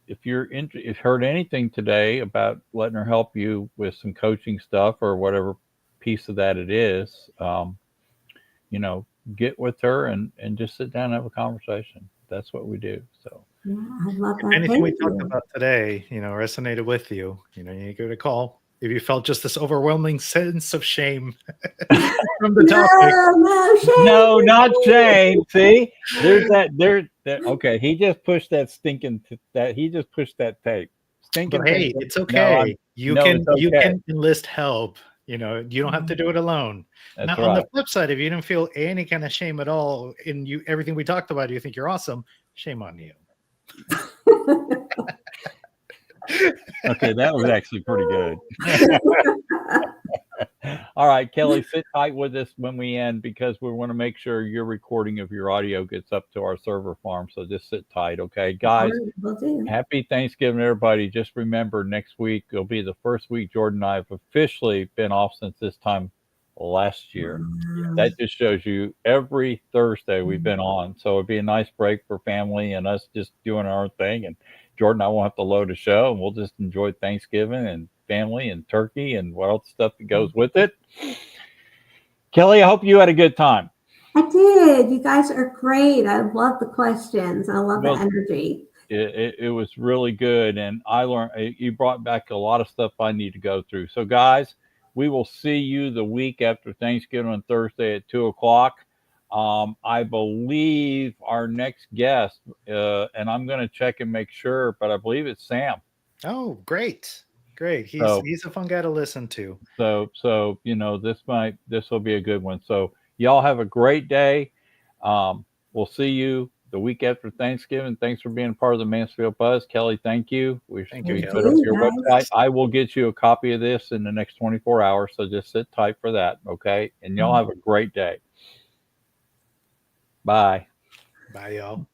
if if heard anything today about letting her help you with some coaching stuff or whatever piece of that it is, get with her and just sit down and have a conversation. That's what we do. So
Yeah, I love
If
that.
anything we
Thank
talked
you.
about today, resonated with you, you give it a call. If you felt just this overwhelming sense of shame from the topic.
No, shame.
no, not shame. See, there's that. Okay, he just pushed that he just pushed that tape. Stinking.
But hey,
tape.
it's okay. You
it's
you
okay.
can enlist help. You don't have to do it alone.
That's
Now,
right.
on the flip side, if you didn't feel any kind of shame at all in everything we talked about, you think you're awesome, shame on you.
Okay, that was actually pretty good. All right, Kelly, sit tight with us when we end because we want to make sure your recording of your audio gets up to our server farm. So just sit tight, okay, guys.
Will do.
Happy Thanksgiving, everybody. Just remember, next week will be the first week Jordan and I have officially been off since this time last year. That just shows you every Thursday we've been on. So it'd be a nice break for family and us just doing our own thing. And Jordan and I won't have to load a show, and we'll just enjoy Thanksgiving and family and turkey and what else stuff that goes with it. Kelly, I hope you had a good time.
I did. You guys are great. I love the questions. I love the energy.
It was really good, and I learned. You brought back a lot of stuff I need to go through. So, guys, we will see you the week after Thanksgiving on Thursday at 2:00. I believe our next guest, and I'm going to check and make sure, but I believe it's Sam.
Oh, great. He's a fun guy to listen to.
So this will be a good one. So y'all have a great day. We'll see you the week after Thanksgiving. Thanks for being a part of the Mansfield Buzz. Kelly, thank you.
Thank you,
put up your website. I will get you a copy of this in the next 24 hours. So just sit tight for that. Okay. And y'all have a great day. Bye.
Bye, y'all.